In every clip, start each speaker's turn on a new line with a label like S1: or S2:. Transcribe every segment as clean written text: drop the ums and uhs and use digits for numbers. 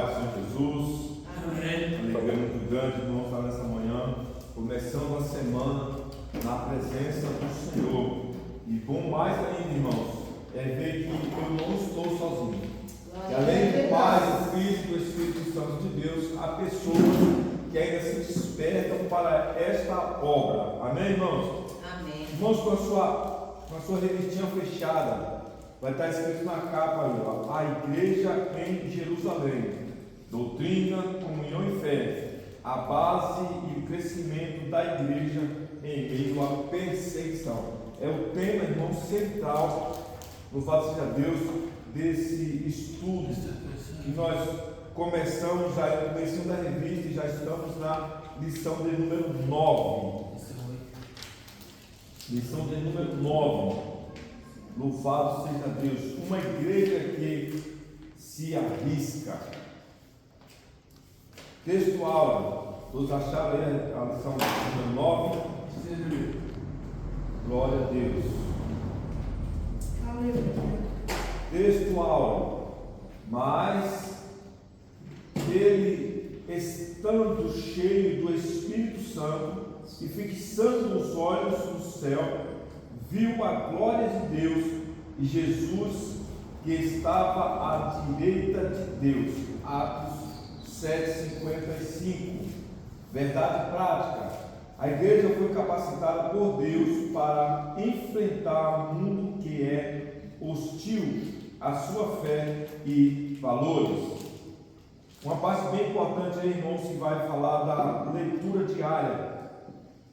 S1: paz do Senhor Jesus.
S2: Amém.
S1: Alegria muito grande, irmãos, estar nessa manhã, começando a semana na presença do Senhor. E bom mais ainda, irmãos, é ver que eu não estou sozinho. Que além do Pai, do Filho e do Espírito Santo de Deus, há pessoas que ainda se despertam para esta obra. Amém, irmãos?
S3: Amém.
S1: Irmãos, com a sua revistinha fechada, vai estar escrito na capa ali, ó, a igreja em Jerusalém, doutrina, comunhão e fé, a base e o crescimento da igreja em meio à perseguição. É o tema, irmão, central, louvado seja Deus, desse estudo que nós começamos já no começo da revista e já estamos na lição de número 9. Lição de número 9. Louvado seja Deus. Uma igreja que se arrisca. Texto áureo. Todos acharam aí a lição número 9? Glória a Deus.
S2: Aleluia.
S1: Texto áureo. Mas ele, estando cheio do Espírito Santo e fixando os olhos no céu, viu a glória de Deus e Jesus que estava à direita de Deus. Atos 7:55. Verdade prática. A igreja foi capacitada por Deus para enfrentar um mundo que é hostil à sua fé e valores. Uma parte bem importante aí, irmãos, que vai falar da leitura diária,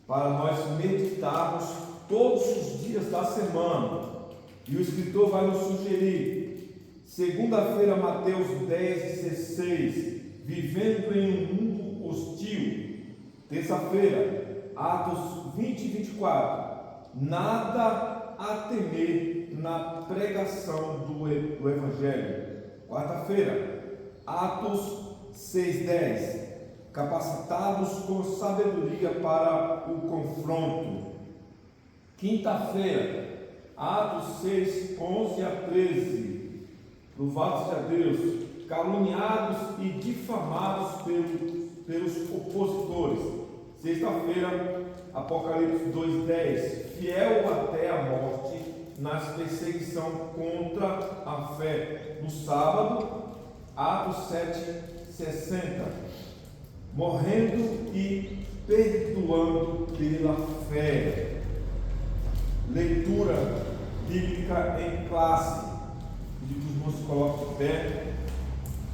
S1: para nós meditarmos todos os dias da semana. E o escritor vai nos sugerir, segunda-feira, Mateus 10:16, vivendo em um mundo hostil. Terça-feira, Atos 20:24, nada a temer na pregação do Evangelho. Quarta-feira, Atos 6:10, capacitados com sabedoria para o confronto. Quinta-feira, Atos 6:11-13, louvado seja Deus, caluniados e difamados pelos opositores. Sexta-feira, Apocalipse 2:10, fiel até a morte nas perseguição contra a fé. No sábado, Atos 7:60, morrendo e perdoando pela fé. Leitura bíblica em classe. Pedi que os irmãos se coloquem de pé.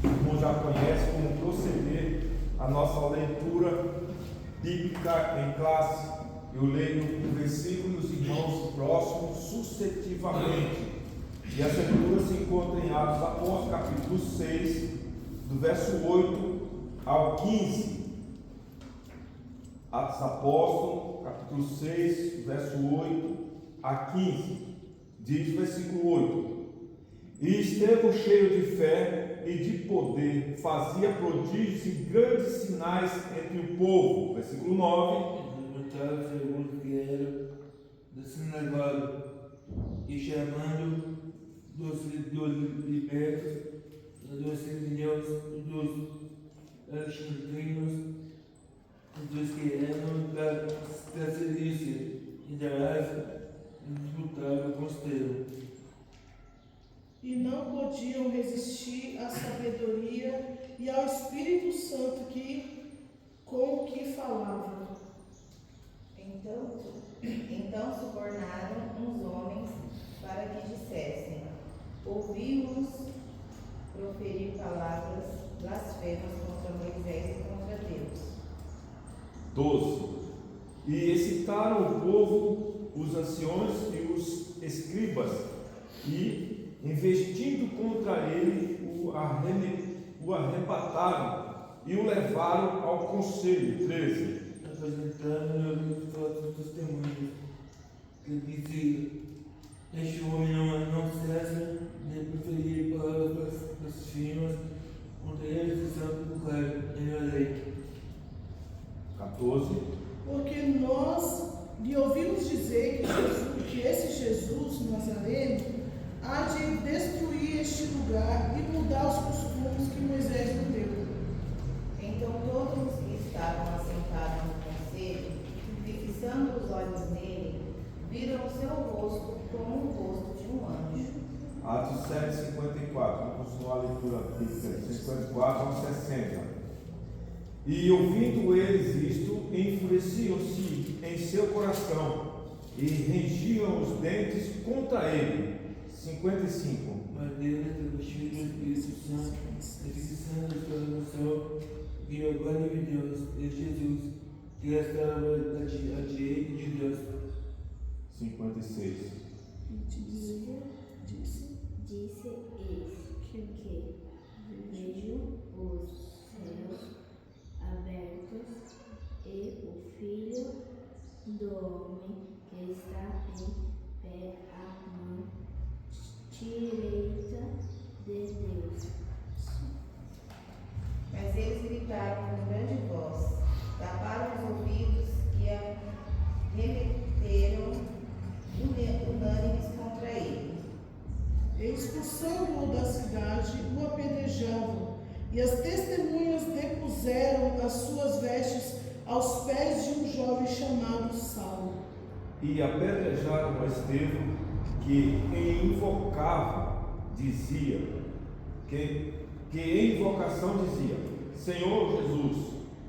S1: Os irmãos já conhecem como proceder a nossa leitura bíblica em classe. Eu leio o versículo e os irmãos próximos sucessivamente. E essa leitura se encontra em Atos Apóstolos, capítulo 6, do verso 8 ao 15. Atos Apóstolos, capítulo 6, verso 8 a 15. Diz o versículo 8: E Estevão, cheio de fé e de poder, fazia prodígios e grandes sinais entre o povo. Versículo 9:
S4: Levantava segundo que era da sinagoga, e chamando dos libertos, dos simeões, dos alexandrinos, dos que eram da Cilícia e da Ásia, disputavam com Estevão.
S2: E não podiam resistir à sabedoria e ao Espírito Santo com o que falavam.
S3: Então subornaram uns homens para que dissessem: ouvimos proferir palavras blasfemas contra Moisés e contra Deus.
S1: 12. E excitaram o povo, os anciões e os escribas, e, investindo contra ele, o arrebataram e o levaram ao conselho. 13.
S4: Apresentaram-lhe falsos testemunhos, que dizia: este homem não cessa de proferir palavras blasfemas contra eles e santo lugar em a lei.
S1: 14.
S2: Porque nós lhe ouvimos dizer que esse Jesus Nazareno há de destruir este lugar e mudar os costumes que Moisés nos deu.
S3: seu rosto como o rosto de um anjo.
S1: Atos 7, 54. Vamos continuar a leitura bíblica. 54 ao 60. E ouvindo eles isto, enfureciam-se em seu coração e rangiam os dentes contra ele. 55.
S4: Mas Deus, revestido do Espírito Santo, fixando os olhos no céu, viu a glória de Deus e Jesus, que estava à direita de Deus.
S1: 56.
S5: Disse que vejo os céus abertos e o Filho do Homem que está em pé à mão direita de Deus.
S3: Mas eles gritaram com grande voz, taparam os ouvidos e arremeteram unânimes contra ele.
S2: Expulsando-o da cidade, o apedrejavam, e as testemunhas depuseram as suas vestes aos pés de um jovem chamado Saulo.
S1: E apedrejaram a Estevão, que em invocação dizia: Senhor Jesus,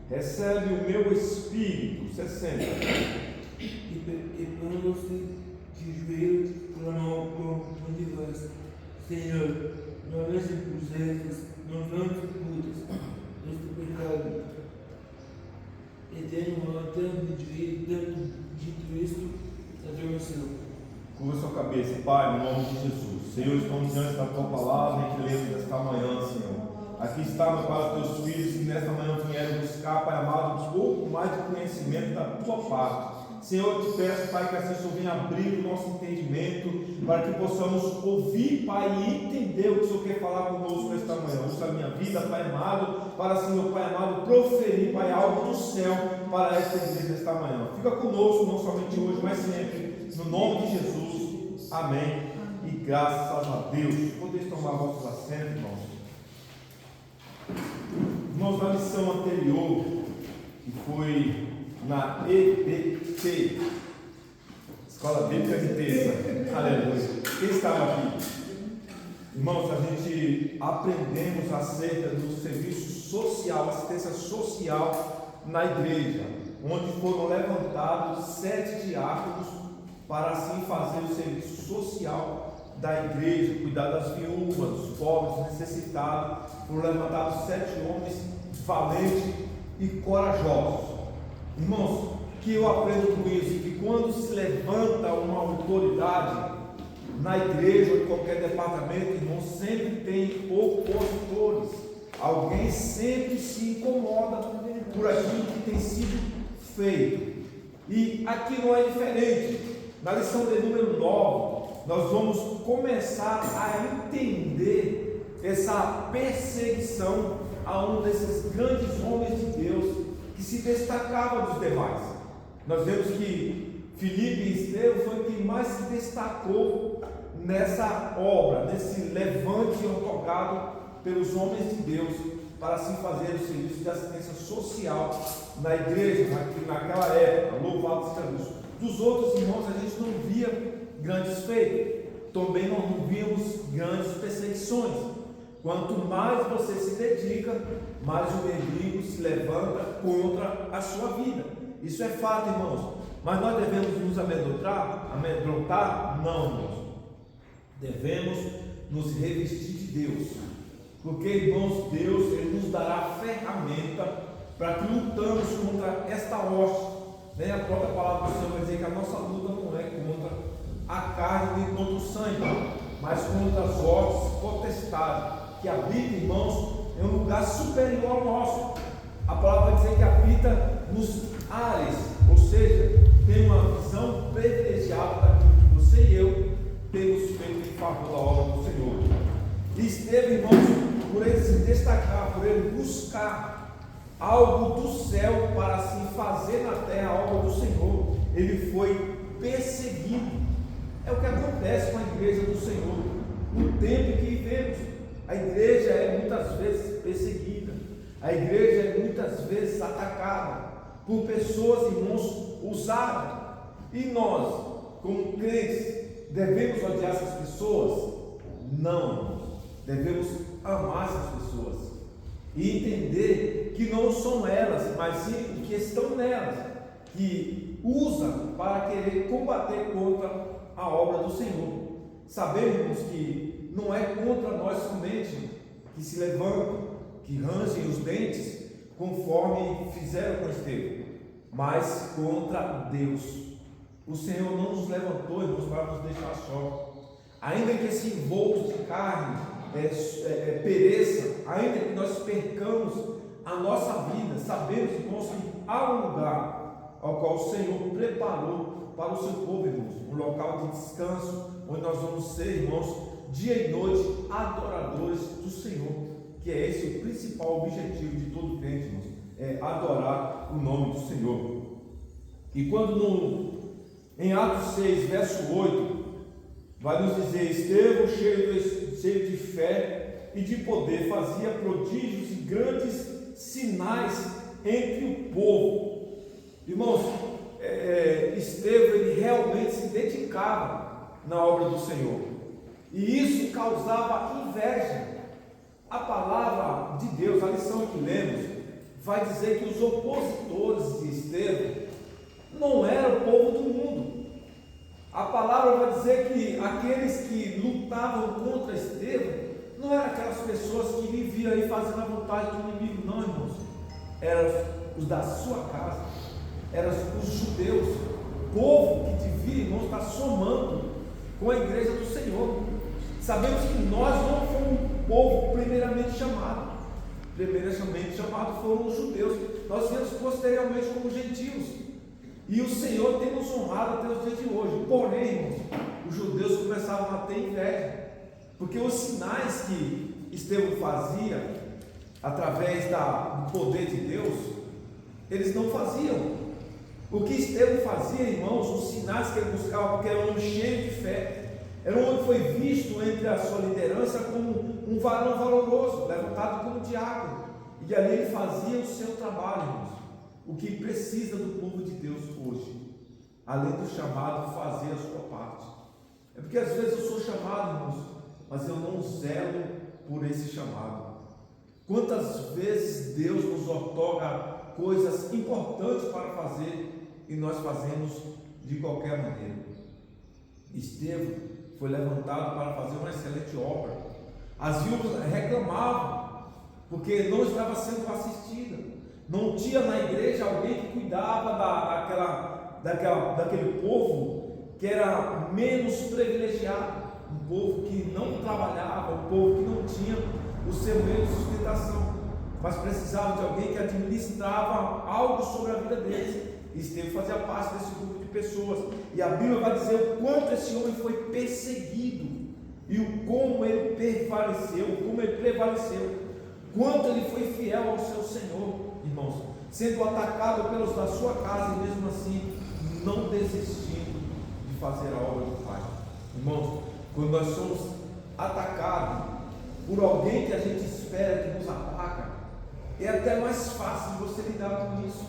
S1: recebe o meu espírito. 60.
S4: E pondo-se de joelhos, clamou com de voz: Senhor, não nos impusestes, não nos imputas este pecado. E tenho tanto dito isto, adormeceu.
S1: Curva sua cabeça, Pai, no nome de Jesus. Senhor, estamos diante da tua palavra que lemos nesta manhã, Senhor. Aqui está, meu Pai, os teus filhos que nesta manhã vieram buscar, Pai amado, um pouco mais de conhecimento da tua parte. Senhor, eu te peço, Pai, que assim o Senhor venha abrir o nosso entendimento, para que possamos ouvir, Pai, e entender o que o Senhor quer falar conosco nesta manhã. Usa a minha vida, Pai amado, para assim, meu Pai amado, proferir, Pai, algo do céu para esta igreja nesta manhã. Fica conosco, não somente hoje, mas sempre, no nome de Jesus. Amém. E graças a Deus. Podeis tomar vossos assentos, irmãos. Irmãos, na lição anterior, que foi na EBT, Escola Bíblica de Terça, aleluia. Quem estava aqui? Irmãos, a gente aprendemos acerca do serviço social, assistência social na igreja, onde foram levantados 7 diáconos para assim fazer o serviço social da igreja, cuidar das viúvas, dos pobres, necessitados. Foram levantados 7 homens valentes e corajosos. Irmãos, que eu aprendo com isso, que quando se levanta uma autoridade na igreja ou em qualquer departamento, irmãos, sempre tem opositores. Alguém sempre se incomoda por aquilo que tem sido feito. E aqui não é diferente. Na lição de número 9, nós vamos começar a entender essa perseguição a um desses grandes homens de Deus que se destacava dos demais. Nós vemos que Filipe e Estevão foi quem mais se destacou nessa obra, nesse levante otorgado pelos homens de Deus para assim fazer o serviço de assistência social na igreja, naquela época. Louvado seja Deus. Dos outros irmãos a gente não via grandes feitos, também não víamos grandes perseguições. Quanto mais você se dedica, mais o inimigo se levanta contra a sua vida. Isso é fato, irmãos. Mas nós devemos nos amedrontar? Não, irmãos. Devemos nos revestir de Deus. Porque, irmãos, Deus Ele nos dará a ferramenta para que lutamos contra esta hoste. A própria palavra do Senhor vai dizer que a nossa luta não é contra a carne nem contra o sangue, mas contra as hostes potestades que habitam, irmãos, em um lugar superior ao nosso. A palavra vai dizer que habita nos ares, ou seja, tem uma visão privilegiada daquilo que você e eu temos feito em favor da obra do Senhor. E Estevão, irmãos, por ele se destacar, por ele buscar algo do céu para assim fazer na terra a obra do Senhor, ele foi perseguido. É o que acontece com a igreja do Senhor no tempo em que vivemos. A igreja é muitas vezes perseguida, a igreja é muitas vezes atacada por pessoas, irmãos, usadas. E nós, como crentes, devemos odiar essas pessoas? Não. Devemos amar essas pessoas e entender que não são elas, mas sim o que estão nelas, que usam para querer combater contra a obra do Senhor. Sabemos que não é contra nós somente que se levantam, que rangem os dentes, conforme fizeram com Estevão, mas contra Deus. O Senhor não nos levantou, irmãos, para nos deixar só. Ainda que esse envolto de carne pereça, ainda que nós percamos a nossa vida, sabemos, irmãos, que há um lugar ao qual o Senhor preparou para o seu povo, irmãos, um local de descanso, onde nós vamos ser, irmãos, dia e noite adoradores do Senhor, que é esse o principal objetivo de todo crente, irmãos, é adorar o nome do Senhor. E quando em Atos 6, verso 8, vai nos dizer: Estevão, cheio de fé e de poder, fazia prodígios e grandes sinais entre o povo. Irmãos, Estevão, ele realmente se dedicava na obra do Senhor, e isso causava inveja. A palavra de Deus, a lição que lemos, vai dizer que os opositores de Estevão não eram o povo do mundo. A palavra vai dizer que aqueles que lutavam contra Estevão não eram aquelas pessoas que viviam aí fazendo a vontade do inimigo, não, irmãos. Eram os da sua casa, eram os judeus, povo que devia, irmãos, estar somando com a igreja do Senhor. Sabemos que nós não fomos um povo primeiramente chamado. Primeiramente chamado foram os judeus. Nós viemos posteriormente como gentios. E o Senhor tem nos honrado até os dias de hoje. Porém, irmãos, os judeus começavam a ter inveja, porque os sinais que Estevão fazia através do poder de Deus, eles não faziam. O que Estevão fazia, irmãos, os sinais que ele buscava, porque era um homem cheio de fé, era um homem que foi visto entre a sua liderança como um varão valoroso, levantado como diácono, e ali ele fazia o seu trabalho, irmãos. O que precisa do povo de Deus hoje, além do chamado, fazer a sua parte. É porque às vezes eu sou chamado, irmãos, mas eu não zelo por esse chamado. Quantas vezes Deus nos outorga coisas importantes para fazer e nós fazemos de qualquer maneira. Estevão foi levantado para fazer uma excelente obra. As viúvas reclamavam porque não estava sendo assistida. Não tinha na igreja alguém que cuidava daquele povo que era menos privilegiado, um povo que não trabalhava, um povo que não tinha o seu meio de sustentação, mas precisava de alguém que administrava algo sobre a vida deles. E Estevão fazia parte desse grupo de pessoas, e a Bíblia vai dizer o quanto esse homem foi perseguido, e como ele prevaleceu, quanto ele foi fiel ao seu Senhor, irmãos, sendo atacado pelos da sua casa, e mesmo assim não desistindo de fazer a obra do Pai. Irmãos, quando nós somos atacados por alguém que a gente espera que nos ataca, é até mais fácil de você lidar com isso.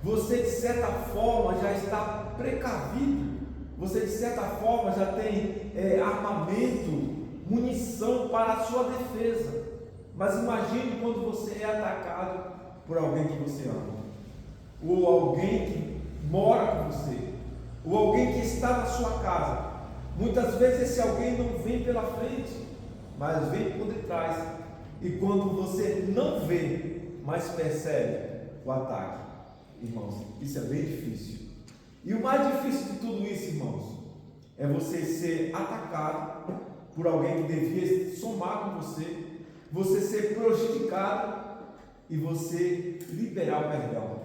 S1: Você de certa forma já está precavido, você de certa forma já tem armamento, munição para a sua defesa. Mas imagine quando você é atacado por alguém que você ama, ou alguém que mora com você, ou alguém que está na sua casa. Muitas vezes esse alguém não vem pela frente, mas vem por detrás, e quando você não vê, mas percebe o ataque, irmãos, isso é bem difícil. E o mais difícil de tudo isso, irmãos, é você ser atacado por alguém que devia somar com você, você ser prejudicado e você liberar o perdão.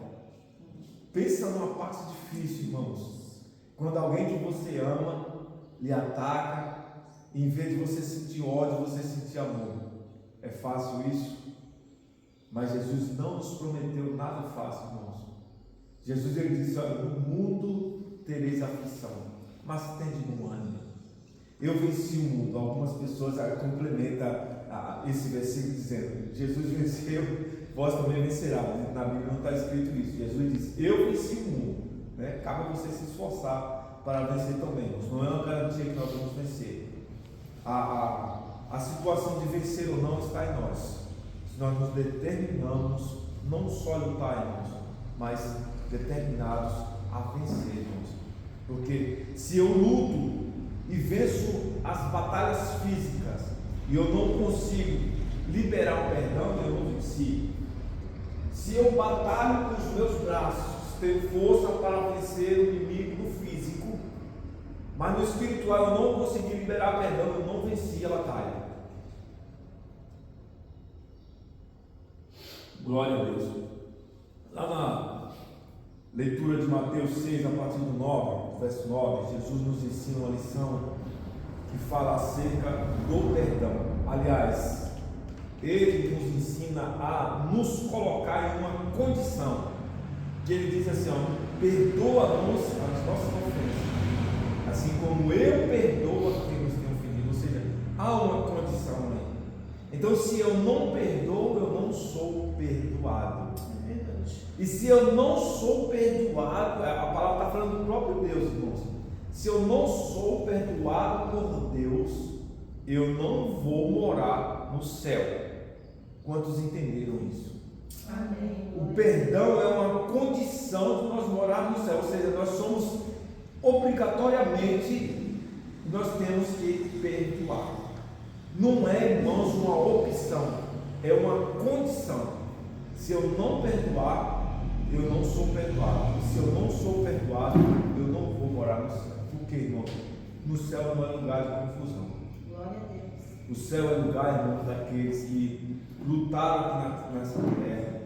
S1: Pensa numa parte difícil, irmãos, quando alguém que você ama lhe ataca, e em vez de você sentir ódio, você sentir amor. É fácil isso? Mas Jesus não nos prometeu nada fácil, irmãos. Jesus, ele disse: olha, no mundo tereis aflição, mas tende bom ânimo. Eu venci o mundo. Algumas pessoas complementam esse versículo dizendo: Jesus venceu, vós também vencerá. Na Bíblia não está escrito isso. Jesus disse: eu venci o mundo, né? Cabe você se esforçar para vencer também. Não é uma garantia que nós vamos vencer. A situação de vencer ou não está em nós. Se nós nos determinamos, não só lutar, irmãos, mas determinados a vencer, irmãos. Porque se eu luto e venço as batalhas físicas e eu não consigo liberar o perdão, eu não venci. Se eu batalho com os meus braços, tenho força para vencer o inimigo no físico, mas no espiritual eu não consegui liberar perdão, eu não venci a batalha. Glória a Deus. Lá na leitura de Mateus 6, a partir do 9, verso 9, Jesus nos ensina uma lição que fala acerca do perdão. Aliás, Ele nos ensina a nos colocar em uma condição, que Ele diz assim, perdoa-nos as nossas ofensas, assim como eu perdoo a quem nos tem ofendido. Ou seja, há uma condição aí. Então, se eu não perdoo, eu não sou perdoado.
S2: É verdade.
S1: E se eu não sou perdoado, a palavra está falando do próprio Deus, irmãos. Se eu não sou perdoado por Deus, eu não vou morar no céu. Quantos entenderam isso?
S3: Amém.
S1: O perdão é uma condição de nós morarmos no céu, ou seja, nós somos obrigatoriamente, nós temos que perdoar. Não é, irmãos, uma opção, é uma condição. Se eu não perdoar, eu não sou perdoado. E se eu não sou perdoado, eu não vou morar no céu. Por quê, irmão? No céu não é lugar de confusão.
S3: Glória a Deus.
S1: O céu é lugar, irmão, daqueles que lutaram aqui nessa terra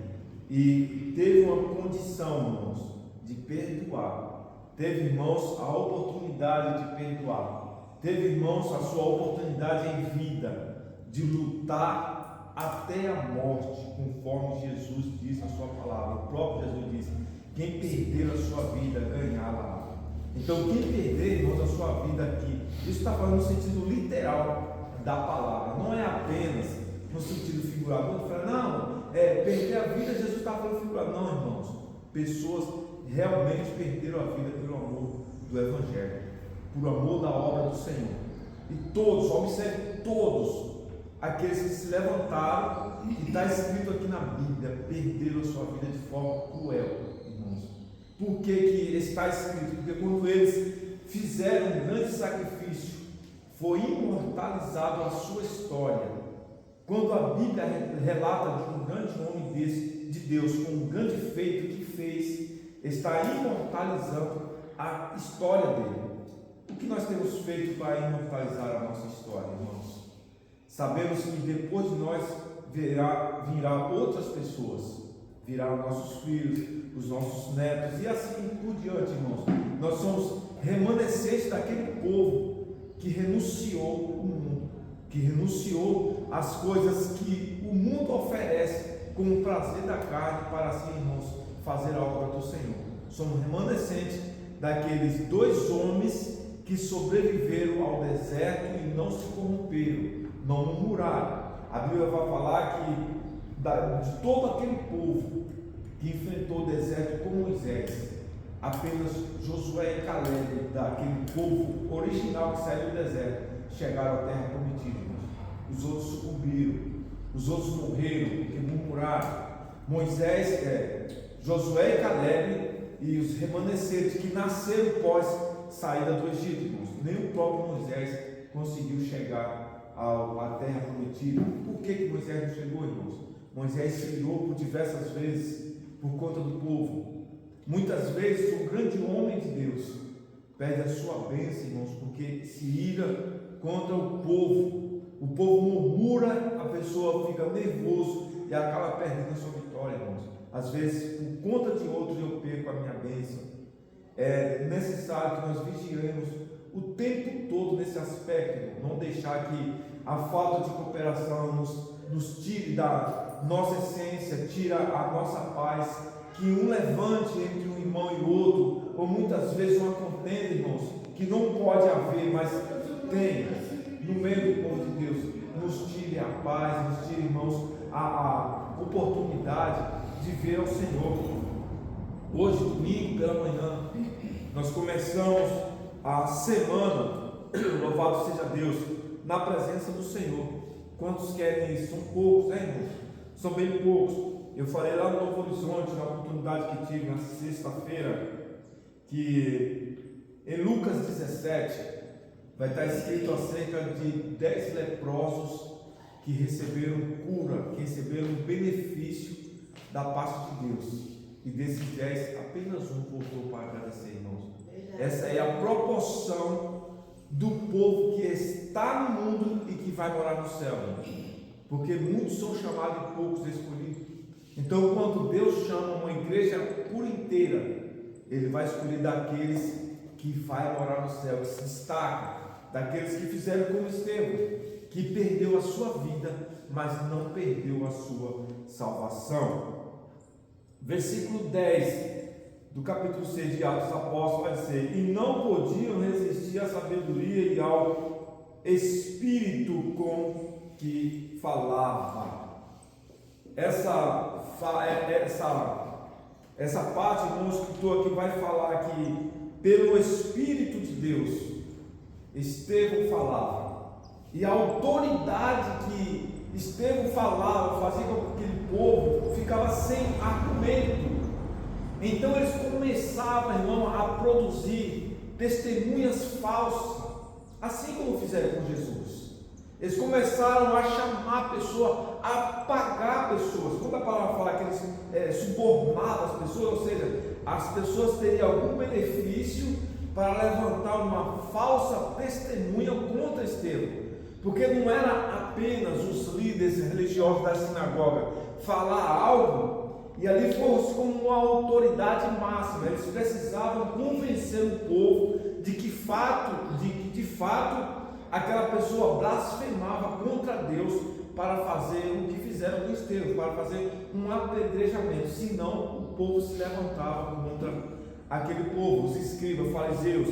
S1: e teve uma condição, irmãos, de perdoar. Teve, irmãos, a oportunidade de perdoar. Teve, irmãos, a sua oportunidade em vida de lutar até a morte, conforme Jesus diz na sua palavra. O próprio Jesus disse: quem perder a sua vida, ganhá-la. Então, quem perder, irmãos, a sua vida aqui, isso está falando no sentido literal da palavra, não é apenas no sentido figurado. Quando fala, não, perder a vida, Jesus está falando figurado. Não, irmãos, pessoas realmente perderam a vida pelo amor do Evangelho, por amor da obra do Senhor. E todos, observe, todos aqueles que se levantaram, e está escrito aqui na Bíblia, perderam a sua vida de forma cruel, irmãos. Por que está escrito? Porque quando eles fizeram um grande sacrifício, foi imortalizado a sua história. Quando a Bíblia relata de um grande homem de Deus, com um grande feito que fez, está imortalizando a história dele. O que nós temos feito para imortalizar a nossa história, irmãos? Sabemos que depois de nós virá outras pessoas, virão nossos filhos, os nossos netos e assim por diante, irmãos. Nós somos remanescentes daquele povo que renunciou o mundo, que renunciou às coisas que o mundo oferece como prazer da carne para assim, irmãos, fazer a obra do Senhor. Somos remanescentes daqueles dois homens que sobreviveram ao deserto e não se corromperam, não murmuraram. A Bíblia vai falar que de todo aquele povo que enfrentou o deserto com Moisés, apenas Josué e Caleb, daquele povo original que saiu do deserto, chegaram à terra prometida. Os outros sucumbiram, os outros morreram porque murmuraram. Josué e Caleb e os remanescentes que nasceram pós saída do Egito, irmãos. Nem o próprio Moisés conseguiu chegar à terra prometida. Por que Moisés não chegou, irmãos? Moisés se irou por diversas vezes por conta do povo. Muitas vezes o grande homem de Deus perde a sua bênção, irmãos, porque se ira contra o povo. O povo murmura, a pessoa fica nervoso e acaba perdendo a sua vitória, irmãos. Às vezes, por conta de outros, eu perco a minha bênção. É necessário que nós vigiemos o tempo todo nesse aspecto, irmão. Não deixar que a falta de cooperação nos tire da nossa essência, tira a nossa paz, que um levante entre um irmão e outro, ou muitas vezes uma contenda, irmãos, que não pode haver, mas tem no meio do povo de Deus, nos tire a paz, nos tire, irmãos, a oportunidade de ver ao Senhor. Hoje, domingo pela manhã, nós começamos a semana, louvado seja Deus, na presença do Senhor. Quantos querem isso? São poucos, né, irmãos? São bem poucos. Eu falei lá no Novo Horizonte, na oportunidade que tive na sexta-feira, que em Lucas 17 vai estar escrito acerca de 10 leprosos que receberam cura, que receberam benefício da parte de Deus. E desses 10, apenas um voltou para agradecer, irmãos. Essa é a proporção do povo que está no mundo e que vai morar no céu. Porque muitos são chamados e poucos escolhidos. Então, quando Deus chama uma igreja por inteira, Ele vai escolher daqueles que vai morar no céu, que se destacam, daqueles que fizeram como Estevão, que perdeu a sua vida, mas não perdeu a sua salvação. Versículo 10 do capítulo 6 de Atos dos Apóstolos vai dizer: e não podiam resistir à sabedoria e ao Espírito com que falava. Essa parte, irmão, o escritor aqui vai falar que pelo Espírito de Deus Estevão falava, e a autoridade que Estevão falava fazia com que aquele povo ficava sem argumento. Então eles começavam, irmão, a produzir testemunhas falsas, assim como fizeram com Jesus. Eles começaram a chamar a pessoa, a pagar pessoas. Quando a palavra fala que eles subornavam as pessoas, ou seja, as pessoas teriam algum benefício para levantar uma falsa testemunha contra Estevão. Porque não era apenas os líderes religiosos da sinagoga falar algo e ali fosse como uma autoridade máxima. Eles precisavam convencer o povo de que de fato aquela pessoa blasfemava contra Deus para fazer o que fizeram com Estevão, para fazer um apedrejamento. Senão o povo se levantava contra aquele povo, os escribas, fariseus,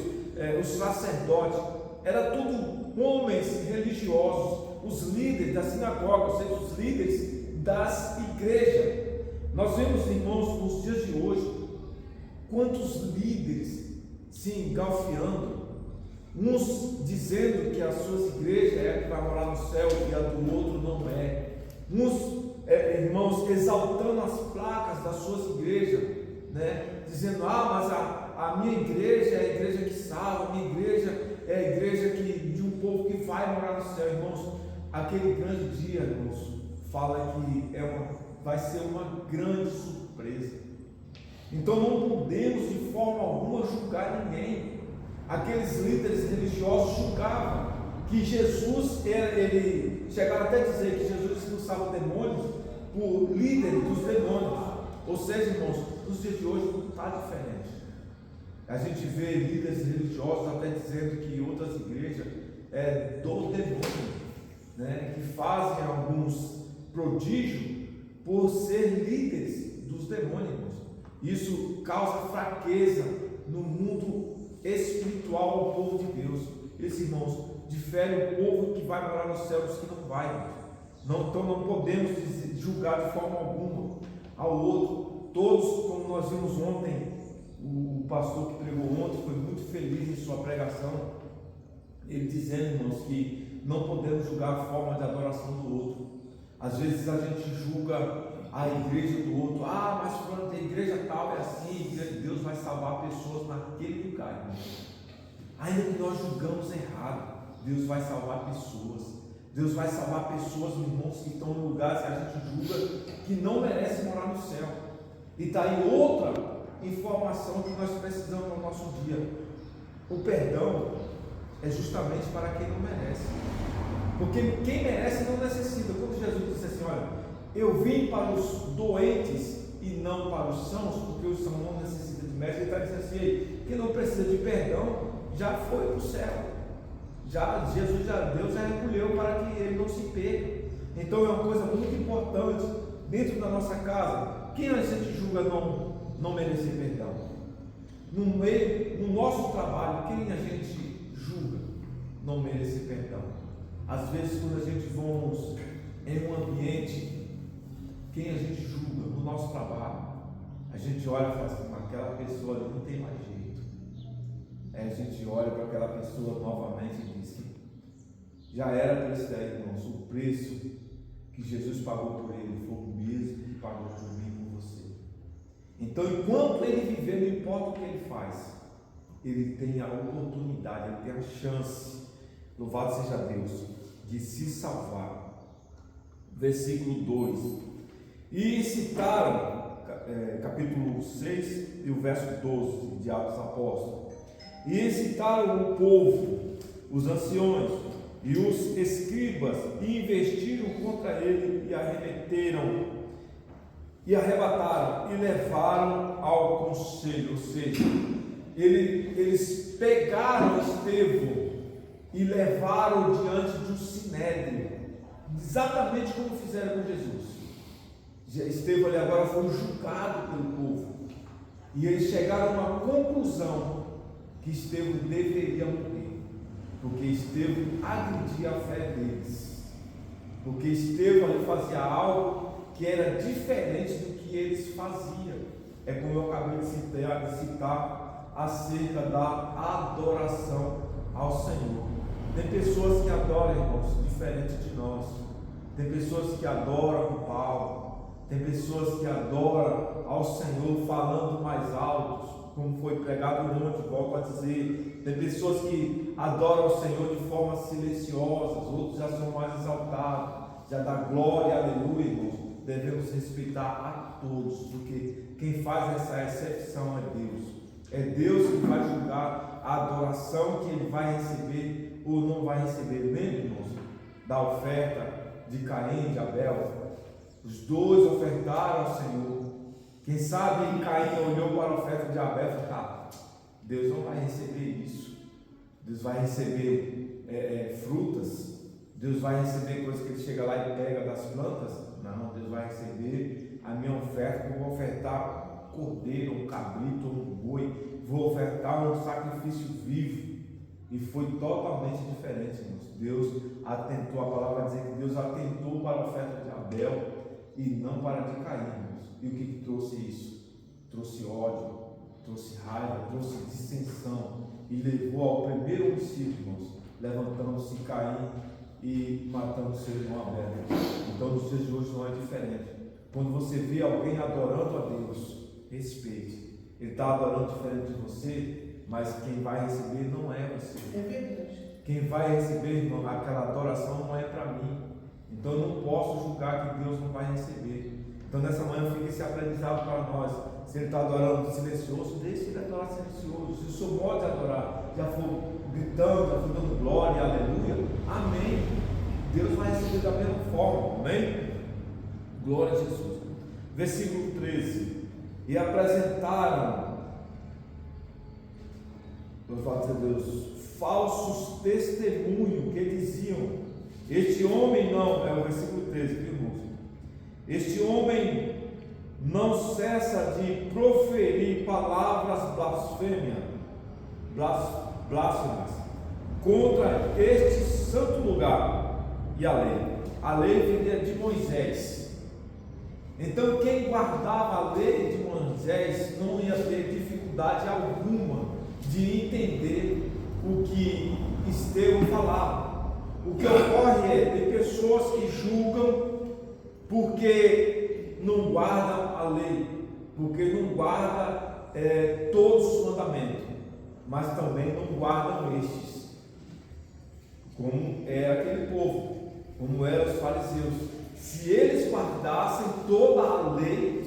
S1: os sacerdotes, era tudo homens religiosos, os líderes da sinagoga, ou seja, os líderes das igrejas. Nós vemos, irmãos, nos dias de hoje, quantos líderes se engalfiando, uns dizendo que as suas igrejas é a que vai morar no céu e a do outro não é, uns irmãos exaltando as placas das suas igrejas, né? Dizendo, mas a minha igreja é a igreja que salva, a minha igreja é a igreja de um povo que vai morar no céu. Irmãos, aquele grande dia, irmãos, fala que vai ser uma grande surpresa. Então não podemos de forma alguma julgar ninguém. Aqueles líderes religiosos julgavam que Jesus, ele chegaram até a dizer que Jesus expulsava demônios por líder dos demônios. Ou seja, irmãos, nos dias de hoje não está diferente. A gente vê líderes religiosos até dizendo que outras igrejas é do demônio, né? Que fazem alguns prodígios por ser líderes dos demônios. Isso causa fraqueza no mundo espiritual ao povo de Deus. Esses irmãos diferem o povo que vai morar no céu dos que não vai. Então não podemos julgar de forma alguma ao outro. Todos, como nós vimos ontem, o pastor que pregou ontem foi muito feliz em sua pregação, ele dizendo, irmãos, que não podemos julgar a forma de adoração do outro. Às vezes a gente julga a igreja do outro, mas falando da igreja tal é assim, a igreja de Deus vai salvar pessoas naquele lugar, irmãos. Ainda que nós julgamos errado, Deus vai salvar pessoas. Deus vai salvar pessoas, irmãos, que estão em lugares que a gente julga que não merecem morar no céu. E está aí outra informação que nós precisamos no nosso dia. O perdão é justamente para quem não merece. Porque quem merece não necessita. Quando Jesus disse assim, olha, eu vim para os doentes e não para os sãos, porque os sãos não necessitam de médico, ele está dizendo assim, quem não precisa de perdão já foi para o céu. Deus já recolheu para que ele não se perca. Então é uma coisa muito importante dentro da nossa casa. Quem a gente julga não merecer perdão? No nosso trabalho, quem a gente julga não merecer perdão? Às vezes, quando a gente vamos em um ambiente, quem a gente julga no nosso trabalho, a gente olha e fala assim, aquela pessoa ali não tem mais jeito. Aí a gente olha para aquela pessoa novamente e diz que já era para isso daí, irmãos. O preço que Jesus pagou por ele foi o mesmo que pagou por mim e por você. Então, enquanto ele viver, não importa o que ele faz, ele tem a oportunidade, ele tem a chance, louvado seja Deus, de se salvar. Versículo 2. E citaram, capítulo 6 e o verso 12 de Atos Apóstolos. E citaram o povo, os anciões e os escribas, e investiram contra ele, e arremeteram, e arrebataram, e levaram ao conselho. Ou seja, eles pegaram Estevão e levaram diante de um sinédrio, exatamente como fizeram com Jesus. Estevão ali agora foi julgado pelo povo, e eles chegaram a uma conclusão que Estevão deveria morrer, porque Estevão agredia a fé deles, porque Estevão ali fazia algo que era diferente do que eles faziam. É como eu acabei de citar acerca da adoração ao Senhor. Tem pessoas que adoram, irmãos, diferente de nós. Tem pessoas que adoram o Paulo, tem pessoas que adoram ao Senhor falando mais altos, como foi pregado no monte, volto a dizer. Tem pessoas que adoram ao Senhor de forma silenciosa, outros já são mais exaltados, já dá glória, aleluia, irmãos. Devemos respeitar a todos, porque quem faz essa exceção é Deus. É Deus que vai julgar a adoração que ele vai receber ou não vai receber. Lembre-nos da oferta de Caim e de Abel. Os dois ofertaram ao Senhor. Quem sabe Caim olhou para a oferta de Abel e falou: Deus não vai receber isso. Deus vai receber frutas. Deus vai receber coisas que ele chega lá e pega das plantas. Não, Deus vai receber a minha oferta. Eu vou ofertar um cordeiro, um cabrito, um boi. Vou ofertar um sacrifício vivo. E foi totalmente diferente, irmãos. Deus atentou, a palavra vai dizer que Deus atentou para a oferta de Abel e não para a de Caim, irmãos. E o que trouxe isso? Trouxe ódio, trouxe raiva, trouxe dissensão e levou ao primeiro homicídio, irmãos, levantando-se Caim e matando seu irmão Abel. Então nos dias de hoje não é diferente. Quando você vê alguém adorando a Deus, respeite. Ele está adorando diferente de você, mas quem vai receber não é você.
S2: É verdade.
S1: Quem vai receber, irmão, aquela adoração não é para mim. Então eu não posso julgar que Deus não vai receber. Então nessa manhã fica esse aprendizado para nós. Se ele está adorando silencioso, deixe ele adorar silencioso. Se o seu modo de adorar já for gritando, já for dando glória, aleluia, amém. Deus vai receber da mesma forma, amém? Glória a Jesus. Versículo 13. E apresentaram, louvado seja Deus, falsos testemunhos que diziam: este homem não, é o versículo 13, viu, irmãos? Este homem não cessa de proferir palavras blasfemas contra este santo lugar e a lei. A lei vinha de Moisés. Então quem guardava a lei de Moisés não ia ter dificuldade alguma de entender o que Estevão falava. O que ocorre é, tem pessoas que julgam porque não guardam a lei, porque não guardam todos os mandamentos, mas também não guardam estes, como era aquele povo, como eram os fariseus. Se eles guardassem toda a lei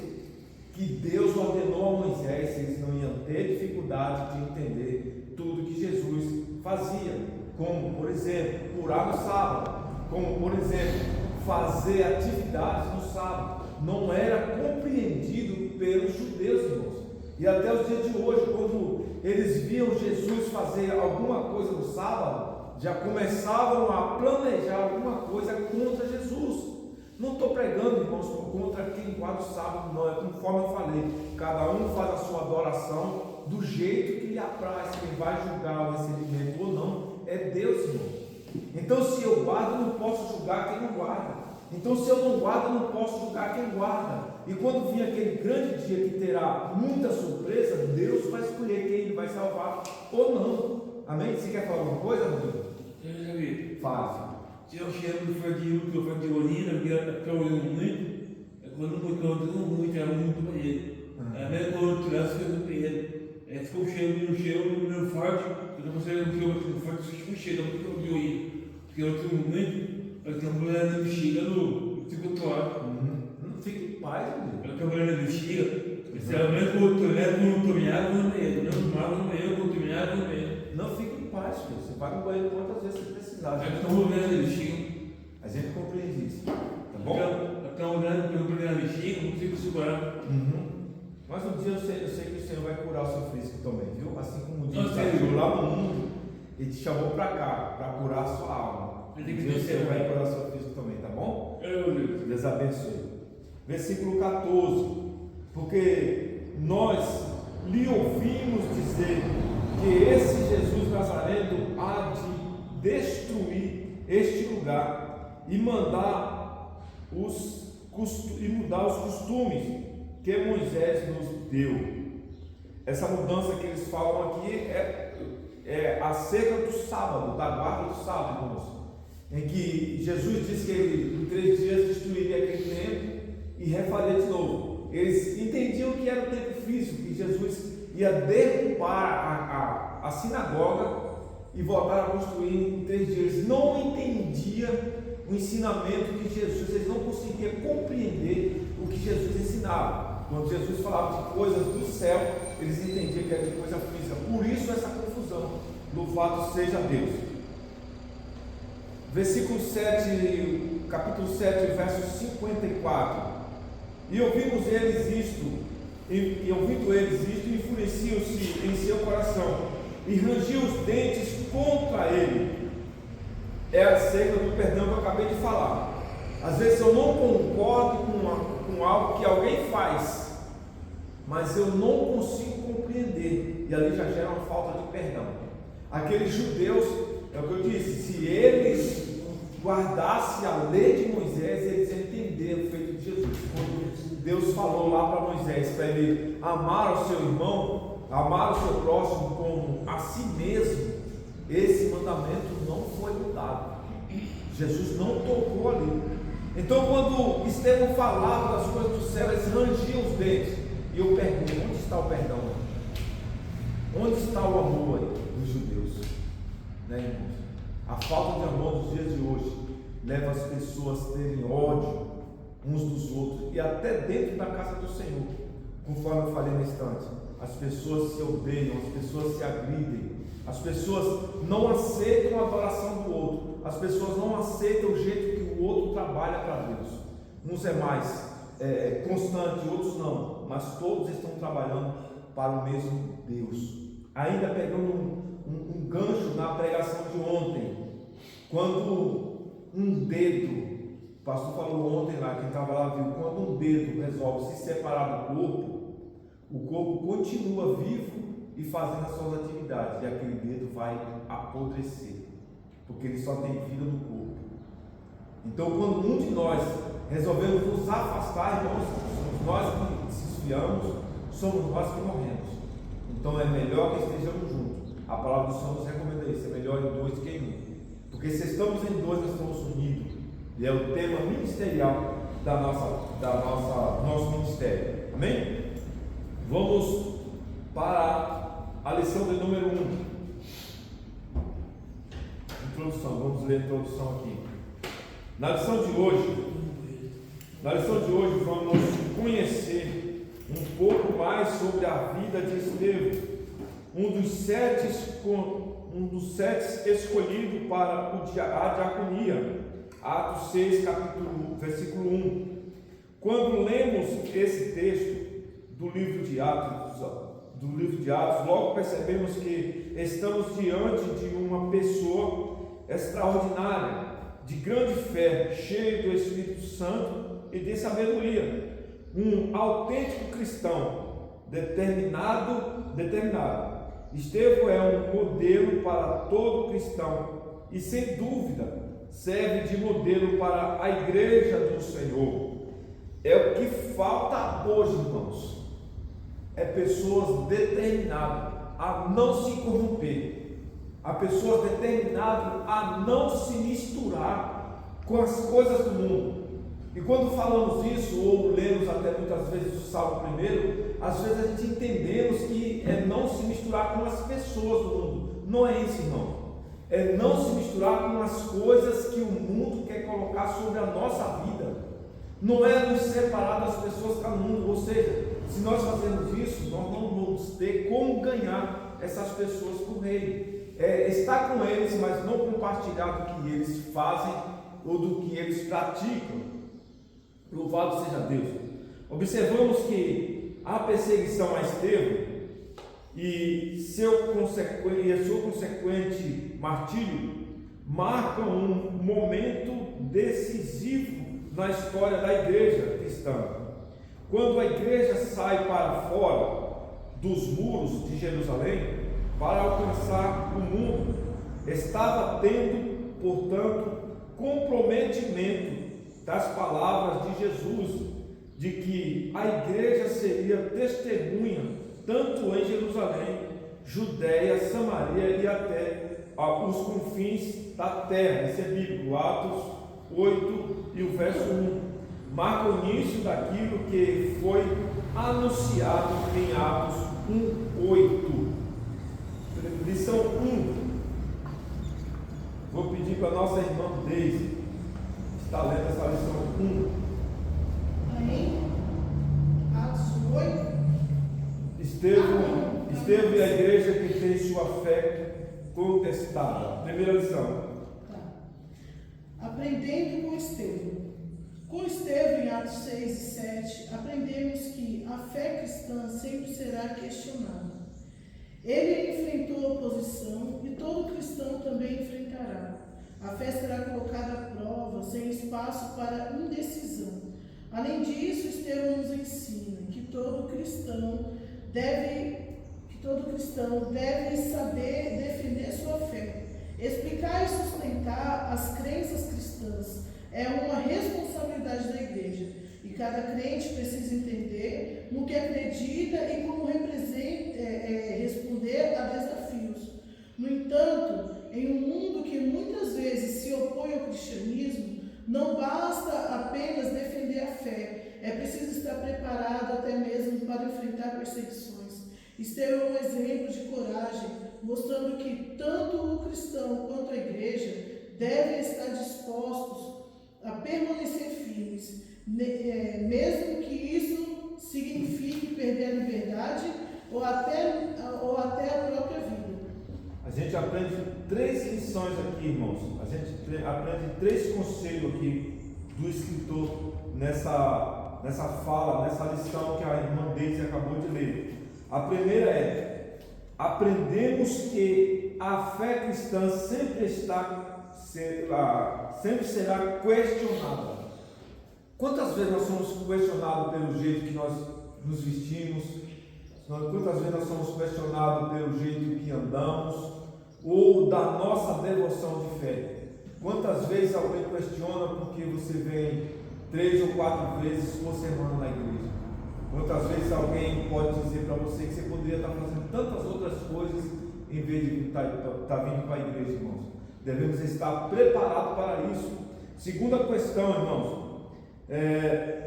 S1: que Deus ordenou a Moisés, eles não iam ter dificuldade de entender tudo que Jesus fazia, como por exemplo, curar no sábado, como por exemplo, fazer atividades no sábado. Não era compreendido pelos judeus, irmãos. E até os dias de hoje, quando eles viam Jesus fazer alguma coisa no sábado, já começavam a planejar alguma coisa contra Jesus. Não estou pregando, irmãos, contra quem guarda o sábado, não. É conforme eu falei, cada um faz a sua adoração do jeito que lhe apraz. Quem vai julgar o recebimento ou não é Deus, irmão. Então, se eu guardo, não posso julgar quem não guarda. Então, se eu não guardo, eu não posso julgar quem guarda. E quando vir aquele grande dia que terá muita surpresa, Deus vai escolher quem Ele vai salvar ou não. Amém? Você quer falar alguma coisa, Rodrigo?
S4: Eu já vi.
S1: Fale.
S4: Se eu chego no Fadil, que eu faço Olina, que eu olho muito, é quando eu estou muito, é muito para ele. É mesmo quando eu tirasse que eu não ele. É se eu chego no forte, eu não consigo no forte, se eu chego, porque eu vi aí. Porque eu tenho muito, eu tenho mulher na bexiga no psicotórico.
S1: Não fique em paz, amigo.
S4: Eu tenho mulher na bexiga, se ela mesmo quando eu tô mirado, eu não medo. Não tomava no banheiro, quando eu tô mirado, eu não medo.
S1: Não fique em paz, filho. Você vai no banheiro quantas vezes você precisar.
S4: Eu estou olhando na bexiga.
S1: A gente compreende isso. Tá bom?
S4: Eu estou olhando para o na bexiga, não consigo segurar.
S1: Mas um dia eu sei que o Senhor vai curar o seu físico também, viu? Assim como um dia
S4: Eu
S1: Ele
S4: sei.
S1: te tirou lá no mundo e te chamou para cá, para curar a sua alma. Um
S4: Eu tenho que
S1: dia o
S4: descer,
S1: Senhor vai
S4: né?
S1: curar o seu físico também, tá bom?
S4: Eu
S1: Deus abençoe. Versículo 14. Porque nós lhe ouvimos dizer que esse Jesus Nazareno há de destruir este lugar e mudar os costumes que Moisés nos deu. Essa mudança que eles falam aqui é acerca do sábado, da guarda do sábado, irmãos, em que Jesus disse que ele em 3 dias destruiria aquele templo e refaria de novo. Eles entendiam que era o templo físico, que Jesus ia derrubar a sinagoga e voltar a construir em 3 dias. Eles não entendiam o ensinamento de Jesus, eles não conseguiam compreender o que Jesus ensinava. Quando Jesus falava de coisas do céu, eles entendiam que era de coisa física. Por isso essa confusão. Louvado seja Deus. Versículo 7, capítulo 7, verso 54. E ouvindo eles isto, enfureciam-se em seu coração e rangiam os dentes contra ele. É acerca do perdão que eu acabei de falar. Às vezes eu não concordo com algo que alguém faz, mas eu não consigo compreender, e ali já gera uma falta de perdão. Aqueles judeus, é o que eu disse, se eles guardassem a lei de Moisés, eles iam entender o feito de Jesus. Quando Deus falou lá para Moisés, para ele amar o seu irmão, amar o seu próximo como a si mesmo, esse mandamento não foi mudado. Jesus não tocou ali. Então, quando Estevão falava das coisas do céu, eles rangiam os dentes. E eu pergunto: onde está o perdão? Onde está o amor dos judeus? Né, irmãos? A falta de amor nos dias de hoje leva as pessoas a terem ódio uns dos outros, e até dentro da casa do Senhor, conforme eu falei no instante. As pessoas se odeiam, as pessoas se agridem, as pessoas não aceitam a adoração do outro, as pessoas não aceitam o jeito que o outro trabalha para Deus. Uns é mais constante, outros não, mas todos estão trabalhando para o mesmo Deus. Ainda pegando um gancho na pregação de ontem, quando um dedo, o pastor falou ontem lá, quem estava lá viu, quando um dedo resolve se separar do corpo, o corpo continua vivo e fazendo as suas atividades, e aquele dedo vai apodrecer, porque ele só tem vida no corpo. Então, quando um de nós resolvemos nos afastar, irmãos, somos nós que se esfriamos, somos nós que morremos. Então é melhor que estejamos juntos. A palavra do Senhor nos recomenda isso, é melhor em 2 do que em 1. Porque se estamos em 2, nós estamos unidos. E é o tema ministerial do nosso ministério. Amém? Vamos para a lição de número 1. Introdução, vamos ler a introdução aqui. Na lição de hoje vamos conhecer um pouco mais sobre a vida de Estevão, um dos sete escolhido para a diaconia. Atos 6, versículo 1. Quando lemos esse texto do livro de Atos, logo percebemos que estamos diante de uma pessoa extraordinária, de grande fé, cheio do Espírito Santo e de sabedoria, um autêntico cristão, determinado. Estevão é um modelo para todo cristão e, sem dúvida, serve de modelo para a igreja do Senhor. É o que falta hoje, irmãos. É pessoas determinadas a não se corromper, a pessoas determinadas a não se misturar com as coisas do mundo. E quando falamos isso, ou lemos até muitas vezes o Salmo primeiro, às vezes a gente entendemos que é não se misturar com as pessoas do mundo. Não é isso, irmão. É não se misturar com as coisas que o mundo quer colocar sobre a nossa vida. Não é nos separar das pessoas que estão no mundo. Ou seja, se nós fazemos isso, nós não vamos ter como ganhar essas pessoas para o reino. É estar com eles, mas não compartilhar do que eles fazem ou do que eles praticam. Louvado seja Deus. Observamos que a perseguição a Estevão e seu consequente martírio marcam um momento decisivo na história da igreja cristã. Quando a igreja sai para fora dos muros de Jerusalém para alcançar o mundo, estava tendo, portanto, comprometimento das palavras de Jesus, de que a igreja seria testemunha tanto em Jerusalém, Judéia, Samaria e até os confins da terra. Isso é bíblico, Atos 8 e o verso 1. Marca o início daquilo que foi anunciado em Atos 1:8. Lição 1. Vou pedir para a nossa irmã Deise, que está lendo essa lição 1.
S2: Aí, Atos 8.
S1: Estevão e a igreja que tem sua fé contestada. Primeira lição.
S2: Tá. Aprendendo com Estevão. Com Estevão, em Atos 6 e 7, aprendemos que a fé cristã sempre será questionada. Ele enfrentou oposição e todo cristão também enfrentará. A fé será colocada à prova, sem espaço para indecisão. Além disso, Estevão nos ensina que todo cristão deve saber defender sua fé. Explicar e sustentar as crenças cristãs é uma responsabilidade da igreja, e cada crente precisa entender no que acredita e como responder a desafios. No entanto, em um mundo que muitas vezes se opõe ao cristianismo, não basta apenas defender a fé, é preciso estar preparado até mesmo para enfrentar perseguições. Estevão é um exemplo de coragem, mostrando que tanto o cristão quanto a igreja devem estar dispostos a permanecer firmes, mesmo que isso signifique perder a liberdade ou até a própria vida.
S1: A gente aprende 3 lições aqui, irmãos. A gente aprende 3 conselhos aqui do escritor nessa fala, nessa lição que a irmã Deise acabou de ler. A primeira é: aprendemos que a fé cristã sempre será questionada. Quantas vezes nós somos questionados pelo jeito que nós nos vestimos? Quantas vezes nós somos questionados pelo jeito que andamos? Ou da nossa devoção de fé? Quantas vezes alguém questiona porque você vem 3 ou 4 vezes por semana na igreja? Quantas vezes alguém pode dizer para você que você poderia estar fazendo tantas outras coisas em vez de estar vindo para a igreja, irmãos? Devemos estar preparados para isso. Segunda questão, irmãos,